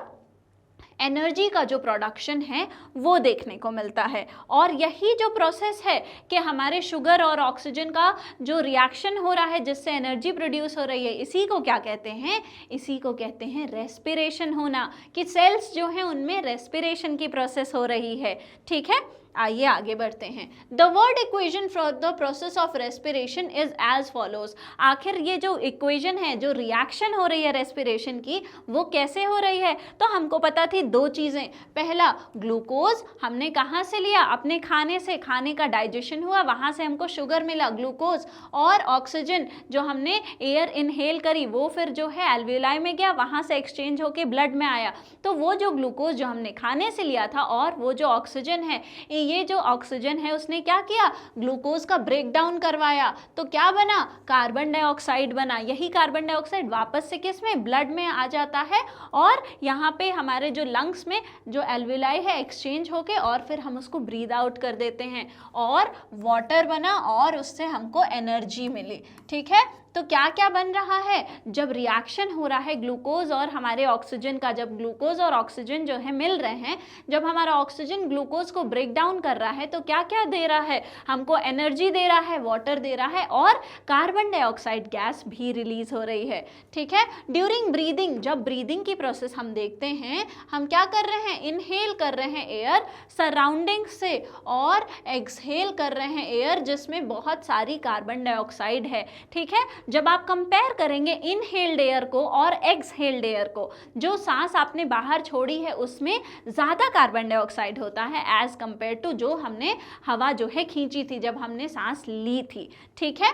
[SPEAKER 1] एनर्जी का जो प्रोडक्शन है वो देखने को मिलता है। और यही जो प्रोसेस है कि हमारे शुगर और ऑक्सीजन का जो रिएक्शन हो रहा है जिससे एनर्जी प्रोड्यूस हो रही है, इसी को क्या कहते हैं, इसी को कहते हैं रेस्पिरेशन होना, कि सेल्स जो हैं उनमें रेस्पिरेशन की प्रोसेस हो रही है। ठीक है, आइए आगे बढ़ते हैं। The word equation for the process of respiration is as follows. आखिर ये जो इक्वेशन है, जो रिएक्शन हो रही है रेस्पिरेशन की, वो कैसे हो रही है? तो हमको पता थी दो चीज़ें। पहला, ग्लूकोज हमने कहाँ से लिया, अपने खाने से, खाने का डाइजेशन हुआ, वहाँ से हमको शुगर मिला ग्लूकोज, और ऑक्सीजन जो हमने एयर इनहेल करी वो फिर जो है एल्वियोलाई में गया, वहाँ से एक्सचेंज होके ब्लड में आया। तो वो जो ग्लूकोज जो हमने खाने से लिया था और वो जो ऑक्सीजन है, ये जो ऑक्सीजन है उसने क्या किया, ग्लूकोज का ब्रेक डाउन करवाया, तो क्या बना, कार्बन डाइऑक्साइड बना। यही कार्बन डाइऑक्साइड वापस से किस में, ब्लड में आ जाता है, और यहाँ पे हमारे जो लंग्स में जो एल्वियोलाई है एक्सचेंज होके और फिर हम उसको ब्रीद आउट कर देते हैं और वाटर बना और उससे हमको एनर्जी मिली। ठीक है, तो क्या क्या बन रहा है, जब रिएक्शन हो रहा है ग्लूकोज और हमारे ऑक्सीजन का, जब ग्लूकोज और ऑक्सीजन जो है मिल रहे हैं, जब हमारा ऑक्सीजन ग्लूकोज को ब्रेक डाउन कर रहा है तो क्या क्या दे रहा है, हमको एनर्जी दे रहा है, वाटर दे रहा है, और कार्बन डाइऑक्साइड गैस भी रिलीज हो रही है। ठीक है, ड्यूरिंग ब्रीदिंग, जब ब्रीदिंग की प्रोसेस हम देखते हैं, हम क्या कर रहे हैं, इनहेल कर रहे हैं एयर सराउंडिंग से और एक्सहेल कर रहे हैं एयर जिसमें बहुत सारी कार्बन डाइऑक्साइड है। ठीक है, जब आप कंपेयर करेंगे इनहेल्ड एयर को और एक्सहेल्ड एयर को, जो सांस आपने बाहर छोड़ी है उसमें ज़्यादा कार्बन डाइऑक्साइड होता है एज कंपेयर टू जो हमने हवा जो है खींची थी जब हमने सांस ली थी। ठीक है,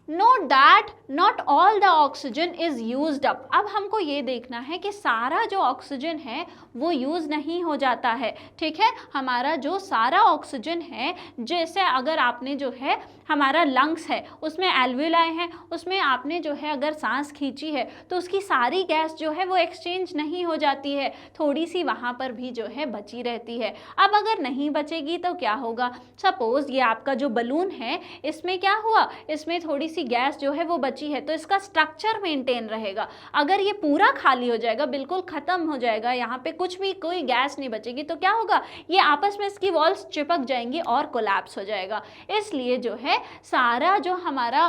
[SPEAKER 1] note that not all the oxygen is used up. अब हमको ये देखना है कि सारा जो ऑक्सीजन है वो यूज़ नहीं हो जाता है। ठीक है, हमारा जो सारा ऑक्सीजन है, जैसे अगर आपने जो है हमारा लंग्स है उसमें एल्वियोलाई हैं, उसमें आपने जो है अगर सांस खींची है तो उसकी सारी गैस जो है वो एक्सचेंज नहीं हो जाती है, थोड़ी सी वहाँ पर भी जो है बची रहती है। अब अगर नहीं बचेगी तो क्या होगा, सपोज ये आपका जो बलून है इसमें क्या हुआ, इसमें थोड़ी सी गैस जो है वो बची है तो इसका स्ट्रक्चर मेंटेन रहेगा। अगर ये पूरा खाली हो जाएगा, बिल्कुल ख़त्म हो जाएगा, यहाँ पे कुछ भी कोई गैस नहीं बचेगी तो क्या होगा, ये आपस में इसकी वॉल्स चिपक जाएंगी और कोलैप्स हो जाएगा। इसलिए जो है सारा जो हमारा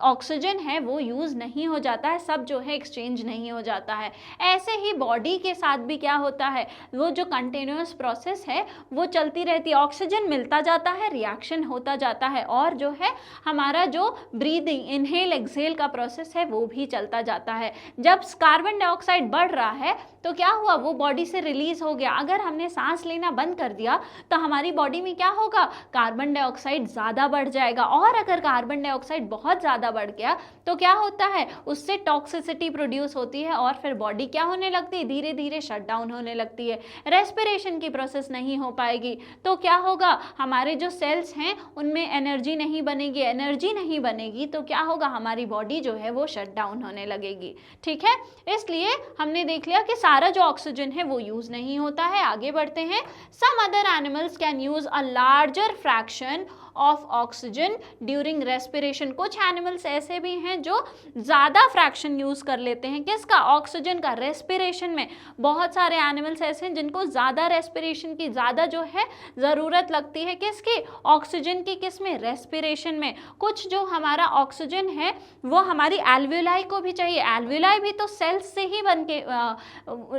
[SPEAKER 1] ऑक्सीजन है वो यूज़ नहीं हो जाता है, सब जो है एक्सचेंज नहीं हो जाता है। ऐसे ही बॉडी के साथ भी क्या होता है, वो जो कंटिन्यूअस प्रोसेस है वो चलती रहती है, ऑक्सीजन मिलता जाता है, रिएक्शन होता जाता है, और जो है हमारा जो ब्रीदिंग इनहेल एक्सहेल का प्रोसेस है वो भी चलता जाता है। जब कार्बन डाइऑक्साइड बढ़ रहा है तो क्या हुआ, वो बॉडी से रिलीज हो गया। अगर हमने सांस लेना बंद कर दिया तो हमारी बॉडी में क्या होगा, कार्बन डाइऑक्साइड ज़्यादा बढ़ जाएगा, और अगर कार्बन डाइऑक्साइड बहुत ज़्यादा बढ़ गया तो क्या होता है, उससे टॉक्सिसिटी प्रोड्यूस होती है और फिर बॉडी क्या होने लगती है, धीरे धीरे शट डाउन होने लगती है, रेस्पिरेशन की प्रोसेस नहीं हो पाएगी। तो क्या होगा, हमारे जो सेल्स हैं उनमें एनर्जी नहीं बनेगी, एनर्जी नहीं बनेगी तो क्या होगा, हमारी बॉडी जो है वो शट डाउन होने लगेगी। ठीक है, इसलिए हमने देख लिया कि सारा जो ऑक्सीजन है वो यूज नहीं होता है। आगे बढ़ते हैं, some other animals can use a larger fraction of oxygen during respiration. कुछ एनिमल्स ऐसे भी हैं जो ज़्यादा फ्रैक्शन यूज़ कर लेते हैं, किसका, ऑक्सीजन का, रेस्पिरेशन में। बहुत सारे एनिमल्स ऐसे हैं जिनको ज़्यादा रेस्पिरेशन की ज़्यादा जो है ज़रूरत लगती है, किसकी, ऑक्सीजन की, किस में, रेस्पिरेशन में। कुछ जो हमारा ऑक्सीजन है वो हमारी एल्वियोलाई को भी चाहिए, एल्वियोलाई भी तो सेल्स से ही बन के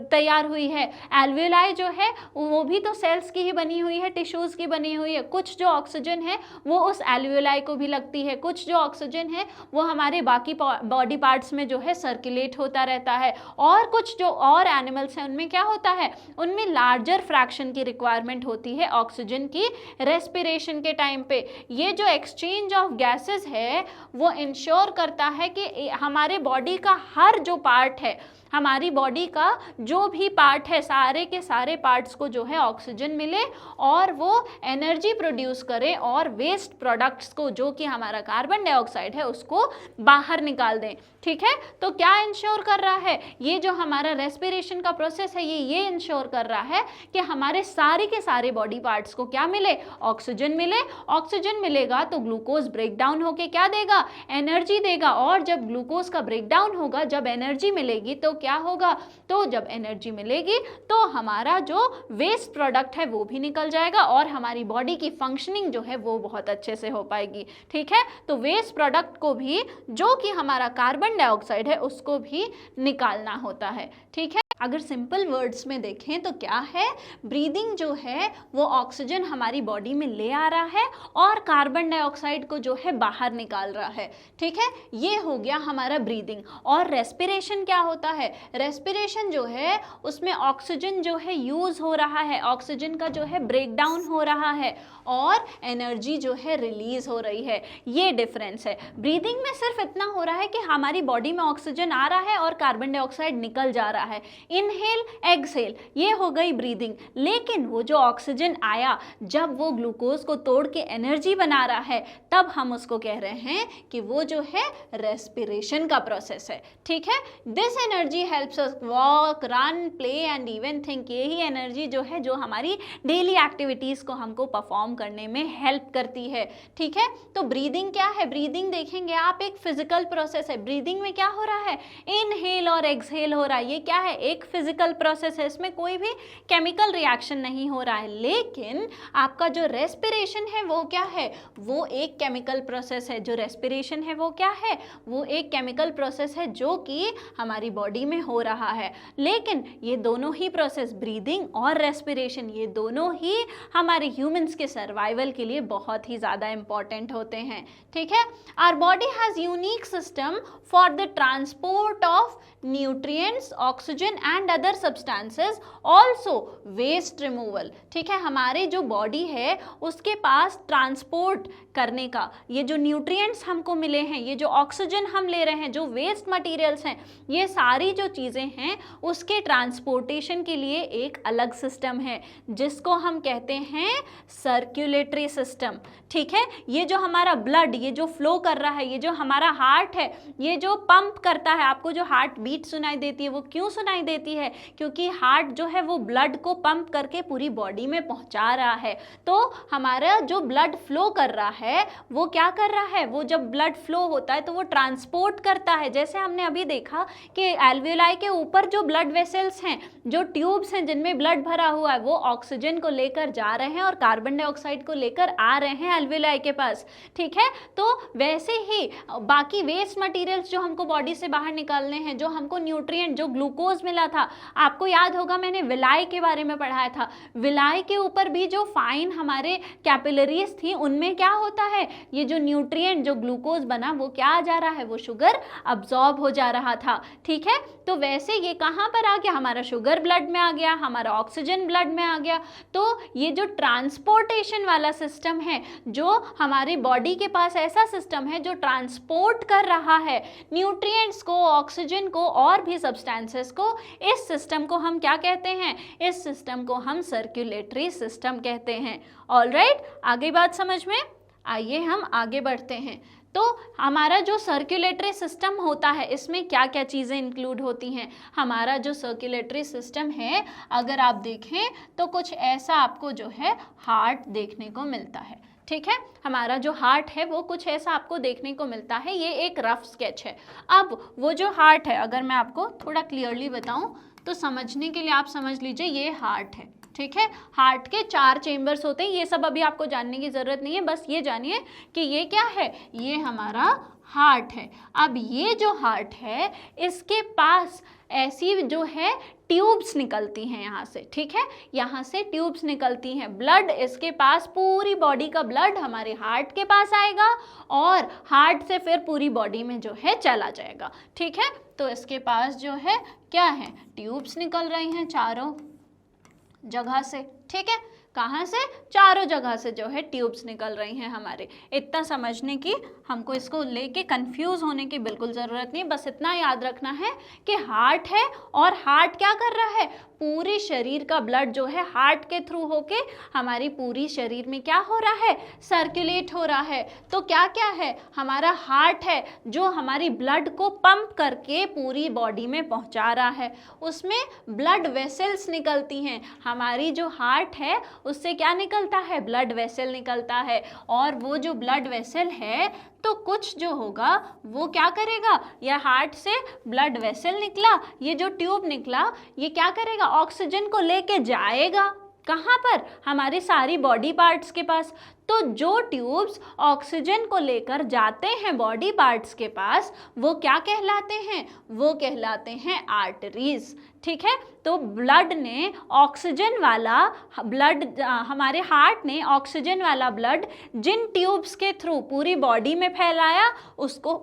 [SPEAKER 1] तैयार हुई है, एल्वियोलाई जो है वो भी तो सेल्स की ही बनी हुई है, टिश्यूज़ की बनी हुई है। कुछ जो ऑक्सीजन है वो उस एल्वियोलाई को भी लगती है, कुछ जो ऑक्सीजन है वो हमारे बाकी बॉडी पार्ट्स में जो है सर्कुलेट होता रहता है, और कुछ जो और एनिमल्स हैं उनमें क्या होता है, उनमें लार्जर फ्रैक्शन की रिक्वायरमेंट होती है ऑक्सीजन की रेस्पिरेशन के टाइम पे। ये जो एक्सचेंज ऑफ गैसेस है वो इंश्योर करता है कि हमारे बॉडी का हर जो पार्ट है, हमारी बॉडी का जो भी पार्ट है, सारे के सारे पार्ट्स को जो है ऑक्सीजन मिले और वो एनर्जी प्रोड्यूस करे और वेस्ट प्रोडक्ट्स को, जो कि हमारा कार्बन डाइऑक्साइड है, उसको बाहर निकाल दें। ठीक है, तो क्या इंश्योर कर रहा है, ये जो हमारा रेस्पिरेशन का प्रोसेस है ये इंश्योर कर रहा है कि हमारे सारे के सारे बॉडी पार्ट्स को क्या मिले, ऑक्सीजन मिले। ऑक्सीजन मिलेगा तो ग्लूकोज ब्रेक डाउन होके क्या देगा, एनर्जी देगा, और जब ग्लूकोज का ब्रेक डाउन होगा, जब एनर्जी मिलेगी तो क्या होगा, तो जब एनर्जी मिलेगी तो हमारा जो वेस्ट प्रोडक्ट है वो भी निकल जाएगा और हमारी बॉडी की फंक्शनिंग जो है वो बहुत अच्छे से हो पाएगी। ठीक है, तो वेस्ट प्रोडक्ट को भी, जो कि हमारा कार्बन डाइऑक्साइड है, उसको भी निकालना होता है। ठीक है, अगर सिंपल वर्ड्स में देखें तो क्या है, ब्रीदिंग जो है वो ऑक्सीजन हमारी बॉडी में ले आ रहा है और कार्बन डाइऑक्साइड को जो है बाहर निकाल रहा है। ठीक है, ये हो गया हमारा ब्रीदिंग। और रेस्पिरेशन क्या होता है, रेस्पिरेशन जो है उसमें ऑक्सीजन जो है यूज हो रहा है, ऑक्सीजन का जो है ब्रेक डाउन हो रहा है और एनर्जी जो है रिलीज हो रही है। ये डिफरेंस है। ब्रीदिंग में सिर्फ इतना हो रहा है कि हमारी बॉडी में ऑक्सीजन आ रहा है और कार्बन डाइऑक्साइड निकल जा रहा है, इनहेल एक्सहेल, ये हो गई ब्रीदिंग। लेकिन वो जो ऑक्सीजन आया, जब वो ग्लूकोज को तोड़ के एनर्जी बना रहा है, तब हम उसको कह रहे हैं कि वो जो है रेस्पिरेशन का प्रोसेस है। ठीक है, this energy helps us walk, run, play and even think. यही एनर्जी जो है जो हमारी डेली एक्टिविटीज को हमको परफॉर्म करने में हेल्प करती है। ठीक है, तो ब्रीदिंग क्या है, ब्रीदिंग देखेंगे आप एक फिजिकल प्रोसेस है। ब्रीदिंग में क्या हो रहा है, इनहेल और एक्सहेल हो रहा है। ये क्या है, एक फिजिकल प्रोसेस है, इसमें कोई भी केमिकल रिएक्शन नहीं हो रहा है। लेकिन आपका जो रेस्पिरेशन है वो क्या है, वो एक केमिकल प्रोसेस है। जो रेस्पिरेशन है वो क्या है, वो एक केमिकल प्रोसेस है जो कि हमारी बॉडी में हो रहा है। लेकिन ये दोनों ही प्रोसेस, ब्रीदिंग और रेस्पिरेशन, ये दोनों ही हमारे ह्यूमंस के सर्वाइवल के लिए बहुत ही ज़्यादा इंपॉर्टेंट होते हैं। ठीक है, our body has unique system for the transport of nutrients, oxygen and other substances, also waste removal. ठीक है, हमारे जो बॉडी है उसके पास ट्रांसपोर्ट करने का, ये जो न्यूट्रिएंट्स हमको मिले हैं, ये जो ऑक्सीजन हम ले रहे हैं, जो वेस्ट मटेरियल्स हैं, ये सारी जो चीज़ें हैं उसके ट्रांसपोर्टेशन के लिए एक अलग सिस्टम है जिसको हम कहते हैं सर्कुलेटरी सिस्टम। ठीक है, ये जो हमारा ब्लड, ये जो फ्लो कर रहा है, ये जो हमारा हार्ट है, ये जो पंप करता है, आपको जो हार्ट बीट सुनाई देती है, वो क्यों सुनाई देती है, क्योंकि हार्ट जो है वो ब्लड को पंप करके पूरी बॉडी में पहुंचा रहा है। तो हमारा जो ब्लड फ्लो कर रहा है वो क्या कर रहा है, वो जब ब्लड फ्लो होता है तो वो ट्रांसपोर्ट करता है। जैसे हमने अभी देखा कि एल्वियोलाई के ऊपर जो ब्लड वेसल्स हैं, जो ट्यूब्स हैं जिनमें ब्लड भरा हुआ है, वो ऑक्सीजन को लेकर जा रहे हैं और कार्बन डाइऑक्साइड को लेकर आ रहे हैं एल्वियोलाई के पास। ठीक है, तो वैसे ही बाकी वेस्ट मटेरियल्स जो हमको बॉडी से बाहर निकालने हैं, जो हमको न्यूट्रिएंट, जो ग्लूकोज मिला था, आपको याद होगा मैंने विलाई के बारे में पढ़ाया था। विलाई के ऊपर भी जो फाइन हमारे कैपिलरीज थी, उनमें क्या होता है, ये जो न्यूट्रिएंट, जो ग्लूकोज बना, वो क्या आ जा रहा है, वो शुगर अब्सॉर्ब हो जा रहा था। ठीक है, तो वैसे ये कहाँ पर आ गया, हमारा शुगर ब्लड में आ गया, हमारा ऑक्सीजन ब्लड में आ गया। तो ये जो ट्रांसपोर्टेशन वाला सिस्टम है, जो हमारी बॉडी के पास ऐसा सिस्टम है जो ट्रांसपोर्ट कर रहा है न्यूट्रिएंट्स को, ऑक्सीजन को और भी सब्सटेंसेस को, इस सिस्टम को हम क्या कहते हैं, इस सिस्टम को हम सर्कुलेटरी सिस्टम कहते हैं। ऑलराइट, आगे बात समझ में, आइए हम आगे बढ़ते हैं। तो हमारा जो सर्कुलेटरी सिस्टम होता है, इसमें क्या क्या चीज़ें इंक्लूड होती हैं। हमारा जो सर्कुलेटरी सिस्टम है, अगर आप देखें तो कुछ ऐसा आपको जो है हार्ट देखने को मिलता है। ठीक है, हमारा जो हार्ट है वो कुछ ऐसा आपको देखने को मिलता है। ये एक रफ स्केच है। अब वो जो हार्ट है, अगर मैं आपको थोड़ा क्लियरली बताऊं तो समझने के लिए आप समझ लीजिए, ये हार्ट है। ठीक है, हार्ट के 4 चेम्बर्स होते हैं। ये सब अभी आपको जानने की ज़रूरत नहीं है, बस ये जानिए कि ये क्या है, ये हमारा हार्ट है। अब ये जो हार्ट है, इसके पास ऐसी जो है ट्यूब्स निकलती हैं यहाँ से, ठीक है, यहाँ से ट्यूब्स निकलती हैं। ब्लड इसके पास, पूरी बॉडी का ब्लड हमारे हार्ट के पास आएगा और हार्ट से फिर पूरी बॉडी में जो है चला जाएगा, ठीक है। तो इसके पास जो है क्या है, ट्यूब्स निकल रही हैं चारों जगह से, ठीक है। कहाँ से, चारों जगह से जो है ट्यूब्स निकल रही हैं हमारे। इतना समझने की, हमको इसको लेके कंफ्यूज होने की बिल्कुल ज़रूरत नहीं, बस इतना याद रखना है कि हार्ट है और हार्ट क्या कर रहा है, पूरे शरीर का ब्लड जो है हार्ट के थ्रू होके हमारी पूरी शरीर में क्या हो रहा है, सर्कुलेट हो रहा है। तो क्या क्या है, हमारा हार्ट है जो हमारी ब्लड को पंप करके पूरी बॉडी में पहुंचा रहा है। उसमें ब्लड वेसल्स निकलती हैं, हमारी जो हार्ट है उससे क्या निकलता है, ब्लड वेसल निकलता है। और वो जो ब्लड वेसल है तो कुछ जो होगा वो क्या करेगा, या हार्ट से ब्लड वेसल निकला, ये जो ट्यूब निकला, ये क्या करेगा, ऑक्सीजन को लेके जाएगा कहाँ पर, हमारे सारी बॉडी पार्ट्स के पास। तो जो ट्यूब्स ऑक्सीजन को लेकर जाते हैं बॉडी पार्ट्स के पास, वो क्या कहलाते हैं, वो कहलाते हैं आर्टरीज, ठीक है। तो ब्लड ने ऑक्सीजन वाला ब्लड, हमारे हार्ट ने ऑक्सीजन वाला ब्लड जिन ट्यूब्स के थ्रू पूरी बॉडी में फैलाया, उसको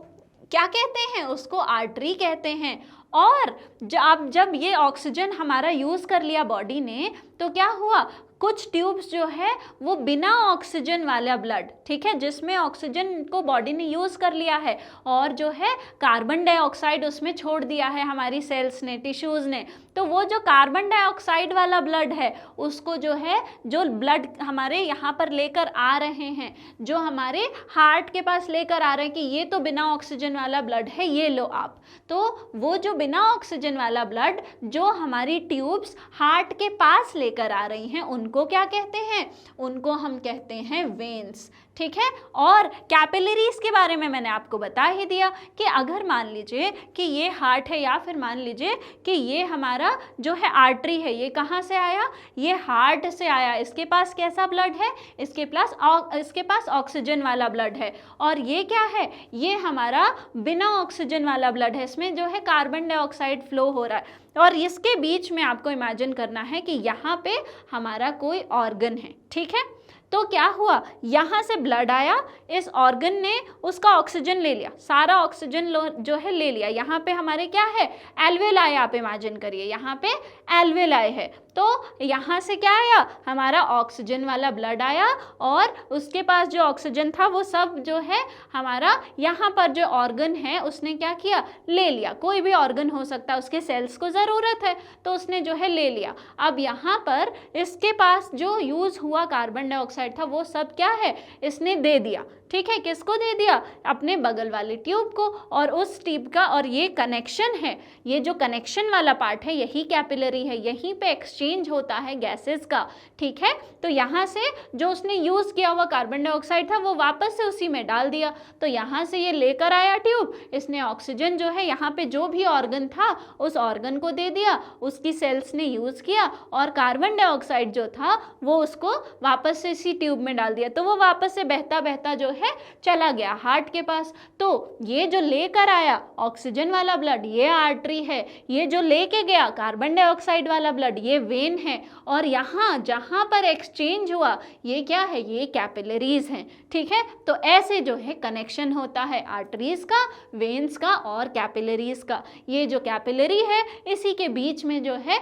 [SPEAKER 1] क्या कहते हैं, उसको आर्टरी कहते हैं। और जब ये ऑक्सीजन हमारा यूज़ कर लिया बॉडी ने, तो क्या हुआ, कुछ ट्यूब्स जो है वो बिना ऑक्सीजन वाला ब्लड, ठीक है, जिसमें ऑक्सीजन को बॉडी ने यूज़ कर लिया है और जो है कार्बन डाइऑक्साइड उसमें छोड़ दिया है हमारी सेल्स ने, टिश्यूज़ ने, तो वो जो कार्बन डाइऑक्साइड वाला ब्लड है उसको जो है, जो ब्लड हमारे यहाँ पर लेकर आ रहे हैं, जो हमारे हार्ट के पास लेकर आ रहे हैं कि ये तो बिना ऑक्सीजन वाला ब्लड है, ये लो आप, तो वो जो बिना ऑक्सीजन वाला ब्लड जो हमारी ट्यूब्स हार्ट के पास लेकर आ रही हैं, उनको क्या कहते हैं, उनको हम कहते हैं वेन्स, ठीक है। और कैपिलरीज के बारे में मैंने आपको बता ही दिया कि अगर मान लीजिए कि ये हार्ट है या फिर मान लीजिए कि ये हमारा जो है आर्टरी है, ये कहाँ से आया, ये हार्ट से आया, इसके पास कैसा ब्लड है, इसके पास ऑक्सीजन वाला ब्लड है, और ये क्या है, ये हमारा बिना ऑक्सीजन वाला ब्लड है, इसमें जो है कार्बन डाइऑक्साइड फ्लो हो रहा है। और इसके बीच में आपको इमेजिन करना है कि यहाँ पे हमारा कोई ऑर्गन है, ठीक है। तो क्या हुआ, यहाँ से ब्लड आया, इस ऑर्गन ने उसका ऑक्सीजन ले लिया, सारा ऑक्सीजन जो है ले लिया। यहाँ पे हमारे क्या है, एल्वेलाई, आप इमेजिन करिए यहाँ पे एल्वेलाई है, तो यहाँ से क्या आया, हमारा ऑक्सीजन वाला ब्लड आया और उसके पास जो ऑक्सीजन था वो सब जो है हमारा यहाँ पर जो ऑर्गन है उसने क्या किया, ले लिया। कोई भी ऑर्गन हो सकता है, उसके सेल्स को ज़रूरत है तो उसने जो है ले लिया। अब यहाँ पर इसके पास जो यूज़ हुआ कार्बन डाइऑक्साइड था वो सब क्या है, इसने दे दिया, ठीक है। किसको दे दिया, अपने बगल वाले ट्यूब को, और उस ट्यूब का और ये कनेक्शन है, ये जो कनेक्शन वाला पार्ट है यही कैपिलरी है, यहीं पे एक्सचेंज होता है गैसेस का, ठीक है। तो यहाँ से जो उसने यूज़ किया हुआ कार्बन डाइऑक्साइड था वो वापस से उसी में डाल दिया, तो यहाँ से ये लेकर आया ट्यूब, इसने ऑक्सीजन जो है यहाँ पे जो भी ऑर्गन था उस ऑर्गन को दे दिया, उसकी सेल्स ने यूज़ किया, और कार्बन डाइऑक्साइड जो था वो उसको वापस से इसी ट्यूब में डाल दिया, तो वो वापस से बहता बहता जो है चला गया हार्ट के पास। तो ये जो लेकर आया ऑक्सीजन वाला ब्लड ये आर्टरी है, ये जो लेके गया कार्बन डाइऑक्साइड वाला ब्लड ये वेन है, और यहाँ जहाँ पर एक्सचेंज हुआ ये क्या है, ये कैपिलरीज हैं, ठीक है। तो ऐसे जो है कनेक्शन होता है आर्टरीज का, वेन्स का और कैपिलरीज का। ये जो कैपिलरी है इसी के बीच में जो है,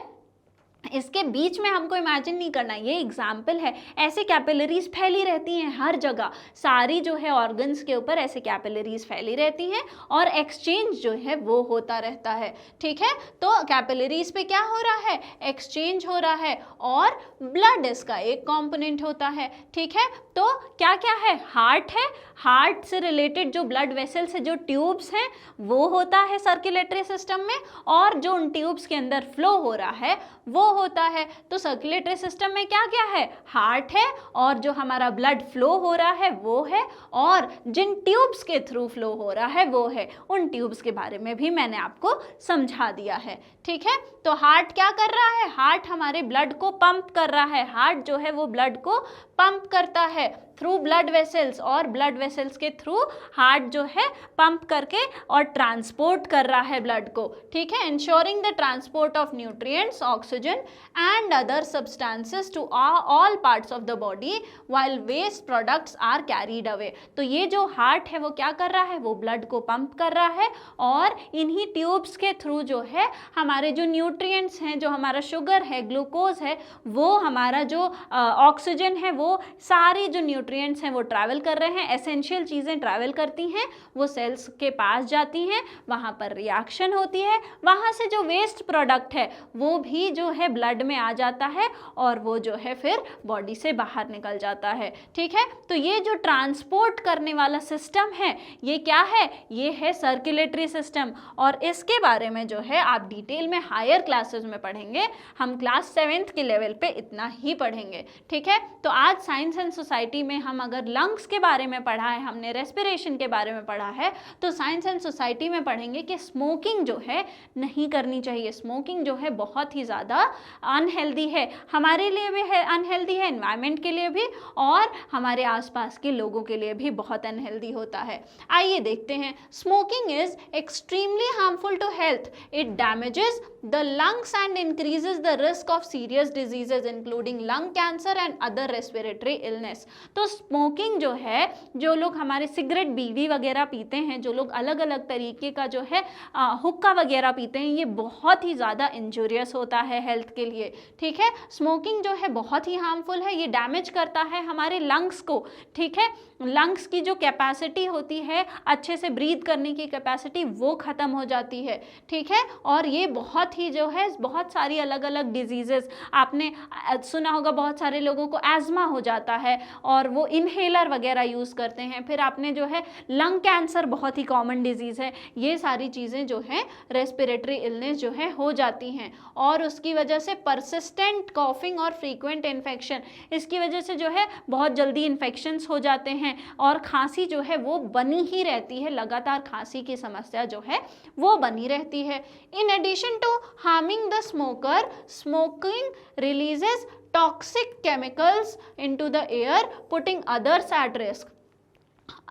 [SPEAKER 1] इसके बीच में हमको इमेजिन नहीं करना, ये एग्जाम्पल है, ऐसे कैपिलरीज फैली रहती हैं हर जगह, सारी जो है ऑर्गन्स के ऊपर ऐसे कैपिलरीज फैली रहती हैं और एक्सचेंज जो है वो होता रहता है, ठीक है। तो कैपिलरीज पे क्या हो रहा है, एक्सचेंज हो रहा है, और ब्लड इसका एक कंपोनेंट होता है, ठीक है। तो क्या क्या है, हार्ट है, हार्ट से रिलेटेड जो ब्लड वेसल्स है, जो ट्यूब्स हैं वो होता है सर्कुलेटरी सिस्टम में, और जो उन ट्यूब्स के अंदर फ्लो हो रहा है वो होता है। तो सर्कुलेटरी सिस्टम में क्या क्या है, हार्ट है, और जो हमारा ब्लड फ्लो हो रहा है वो है, और जिन ट्यूब्स के थ्रू फ्लो हो रहा है वो है। उन ट्यूब्स के बारे में भी मैंने आपको समझा दिया है, ठीक है। तो हार्ट क्या कर रहा है, हार्ट हमारे ब्लड को पंप कर रहा है, हार्ट जो है वो ब्लड को पंप करता है। थ्रू ब्लड वेसल्स, और ब्लड वेसल्स के थ्रू हार्ट जो है पंप करके और ट्रांसपोर्ट कर रहा है ब्लड को, ठीक है, ensuring the transport of nutrients, oxygen and other substances to all parts of the body while waste products are carried away. तो ये जो हार्ट है वो क्या कर रहा है, वो ब्लड को पंप कर रहा है और इन्हीं ट्यूब्स के थ्रू जो है हमारे जो न्यूट्रिएंट्स हैं, जो हमारा शुगर है, ग्लूकोज है, वो हमारा जो ऑक्सीजन है, वो सारी जो न्यूट्रिएंट्स हैं वो ट्रैवल कर रहे हैं, एसेंशियल चीज़ें ट्रैवल करती हैं, वो सेल्स के पास जाती हैं, वहाँ पर रिएक्शन होती है, वहाँ से जो वेस्ट प्रोडक्ट है वो भी जो है ब्लड में आ जाता है और वो जो है फिर बॉडी से बाहर निकल जाता है, ठीक है। तो ये जो ट्रांसपोर्ट करने वाला सिस्टम है ये क्या है, ये है सर्कुलेटरी सिस्टम, और इसके बारे में जो है आप डिटेल में हायर क्लासेस में पढ़ेंगे, हम क्लास 7th के लेवल पे इतना ही पढ़ेंगे, ठीक है। तो आज साइंस एंड सोसाइटी में हम अगर लंग्स के बारे में पढ़ा है, हमने रेस्पिरेशन के बारे में पढ़ा है, तो साइंस एंड सोसाइटी में पढ़ेंगे कि स्मोकिंग जो है नहीं करनी चाहिए। स्मोकिंग जो है बहुत ही ज़्यादा अनहेल्दी है, हमारे लिए भी है अनहेल्दी है, एनवायरनमेंट के लिए भी और हमारे आसपास के लोगों के लिए भी बहुत अनहेल्दी होता है। आइए देखते हैं। Smoking is extremely harmful to health, it damages the lungs and increases the risk of serious diseases including lung cancer and other respiratory illness. तो स्मोकिंग जो है, जो लोग हमारे सिगरेट बीड़ी वगैरह पीते हैं, जो लोग अलग अलग तरीके का जो है हुक्का वगैरह पीते हैं, ये बहुत ही ज़्यादा इंजूरियस होता है हेल्थ के लिए, ठीक है। स्मोकिंग जो है बहुत ही हार्मफुल है, ये डैमेज करता है हमारे लंग्स को, ठीक है। लंग्स की जो कैपेसिटी होती है अच्छे से ब्रीथ करने की कैपेसिटी वो ख़त्म हो जाती है, ठीक है। और ये बहुत ही जो है बहुत सारी अलग अलग डिजीज़ेस, आपने सुना होगा बहुत सारे लोगों को एज़मा हो जाता है और वो इनहेलर वगैरह यूज़ करते हैं, फिर आपने जो है लंग कैंसर बहुत ही कॉमन डिजीज़ है, ये सारी चीज़ें जो हैं रेस्पिरेटरी इलनेस जो है हो जाती हैं। और उसकी वजह से परसिस्टेंट कॉफिंग और फ्रीक्वेंट इन्फेक्शन, इसकी वजह से जो है बहुत जल्दी इन्फेक्शंस हो जाते हैं और खांसी जो है वो बनी ही रहती है, लगातार खांसी की समस्या जो है वो बनी रहती है। In addition to harming the smoker, smoking releases toxic chemicals into the air putting others at risk.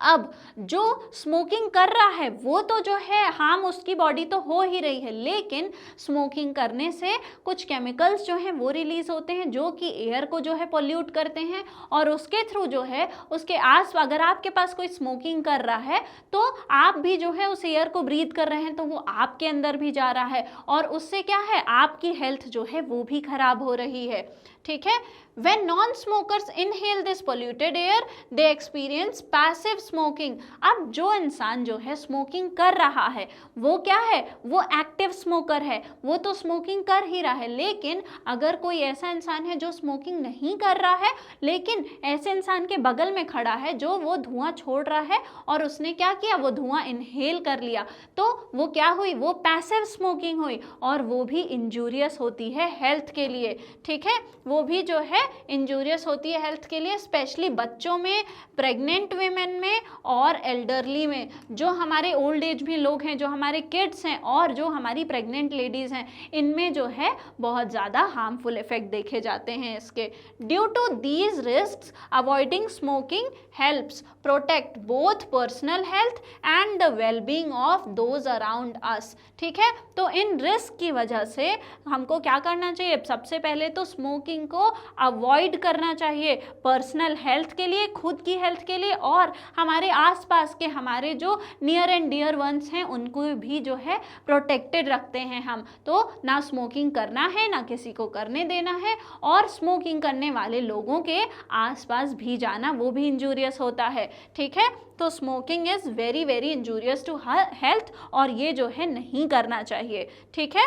[SPEAKER 1] अब जो स्मोकिंग कर रहा है वो तो जो है हार्म उसकी बॉडी तो हो ही रही है, लेकिन स्मोकिंग करने से कुछ केमिकल्स जो हैं वो रिलीज होते हैं जो कि एयर को जो है पोल्यूट करते हैं, और उसके थ्रू जो है उसके अगर आपके पास कोई स्मोकिंग कर रहा है तो आप भी जो है उस एयर को ब्रीथ कर रहे हैं, तो वो आपके अंदर भी जा रहा है और उससे क्या है आपकी हेल्थ जो है वो भी खराब हो रही है, ठीक है। When non-smokers inhale this polluted air, they experience passive smoking. अब जो इंसान जो है स्मोकिंग कर रहा है वो क्या है, वो एक्टिव स्मोकर है, वो तो स्मोकिंग कर ही रहा है। लेकिन अगर कोई ऐसा इंसान है जो स्मोकिंग नहीं कर रहा है लेकिन ऐसे इंसान के बगल में खड़ा है जो वो धुआं छोड़ रहा है और उसने क्या किया, वो धुआं इनहेल कर लिया, तो वो क्या हुई, वो पैसिव स्मोकिंग हुई और वो भी इंजूरियस होती है हेल्थ के लिए, ठीक है। वो भी जो है इंजूरियस होती है हेल्थ के लिए, स्पेशली बच्चों में, प्रेग्नेंट वीमेन में और एल्डरली में। जो हमारे ओल्ड एज में लोग हैं, जो हमारे किड्स हैं और जो हमारी प्रेग्नेंट लेडीज़ हैं, इनमें जो है बहुत ज़्यादा हार्मफुल इफेक्ट देखे जाते हैं इसके। Due to these risks avoiding smoking helps protect both personal health and the wellbeing of those around us, ठीक है। तो इन रिस्क की वजह से हमको क्या करना चाहिए, सबसे पहले तो स्मोकिंग को अवॉइड करना चाहिए, पर्सनल हेल्थ के लिए, खुद की हेल्थ के लिए और हमारे आसपास के हमारे जो नियर एंड डियर वंस हैं उनको भी जो है प्रोटेक्टेड रखते हैं हम। तो ना स्मोकिंग करना है, ना किसी को करने देना है, और स्मोकिंग करने वाले लोगों के आसपास भी जाना वो भी इंजूरियस होता है, ठीक है। तो smoking is very very injurious to health और ये जो है नहीं करना चाहिए, ठीक है।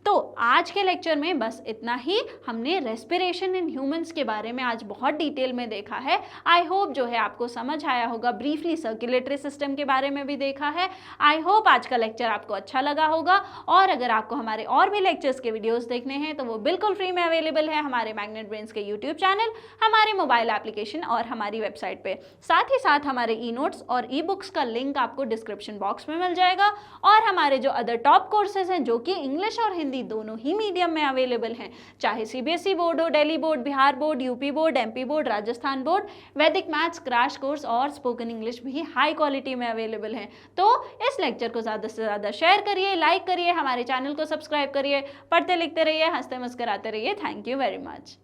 [SPEAKER 1] तो आज के लेक्चर में बस इतना ही, हमने रेस्पिरेशन इन ह्यूमंस के बारे में आज बहुत डिटेल में देखा है। आई होप जो है आपको समझ आया होगा, ब्रीफली सर्कुलेटरी सिस्टम के बारे में भी देखा है। आई होप आज का लेक्चर आपको अच्छा लगा होगा, और अगर आपको हमारे और भी लेक्चर्स के वीडियोस देखने हैं तो वो बिल्कुल फ्री में अवेलेबल है हमारे मैग्नेट ब्रेन्स के यूट्यूब चैनल, हमारे मोबाइल एप्लीकेशन और हमारी वेबसाइट पर। साथ ही साथ हमारे ई नोट्स और ई बुक्स का लिंक आपको डिस्क्रिप्शन बॉक्स में मिल जाएगा, और हमारे जो अदर टॉप कोर्सेज हैं जो कि इंग्लिश और हिंदी हिंदी दोनों ही मीडियम में अवेलेबल हैं, चाहे सीबीएसई बोर्ड हो, Delhi board, Bihar board, UP board, MP board, Rajasthan board. वैदिक मैथ्स क्रैश कोर्स और स्पोकन इंग्लिश भी हाई क्वालिटी में अवेलेबल हैं। तो इस लेक्चर को ज़्यादा से ज़्यादा शेयर करिए, लाइक करिए, हमारे चैनल को सब्सक्राइब करिए, पढ़ते लिखते रहिए, हंसते मुस्कराते रहिए। Thank you very much.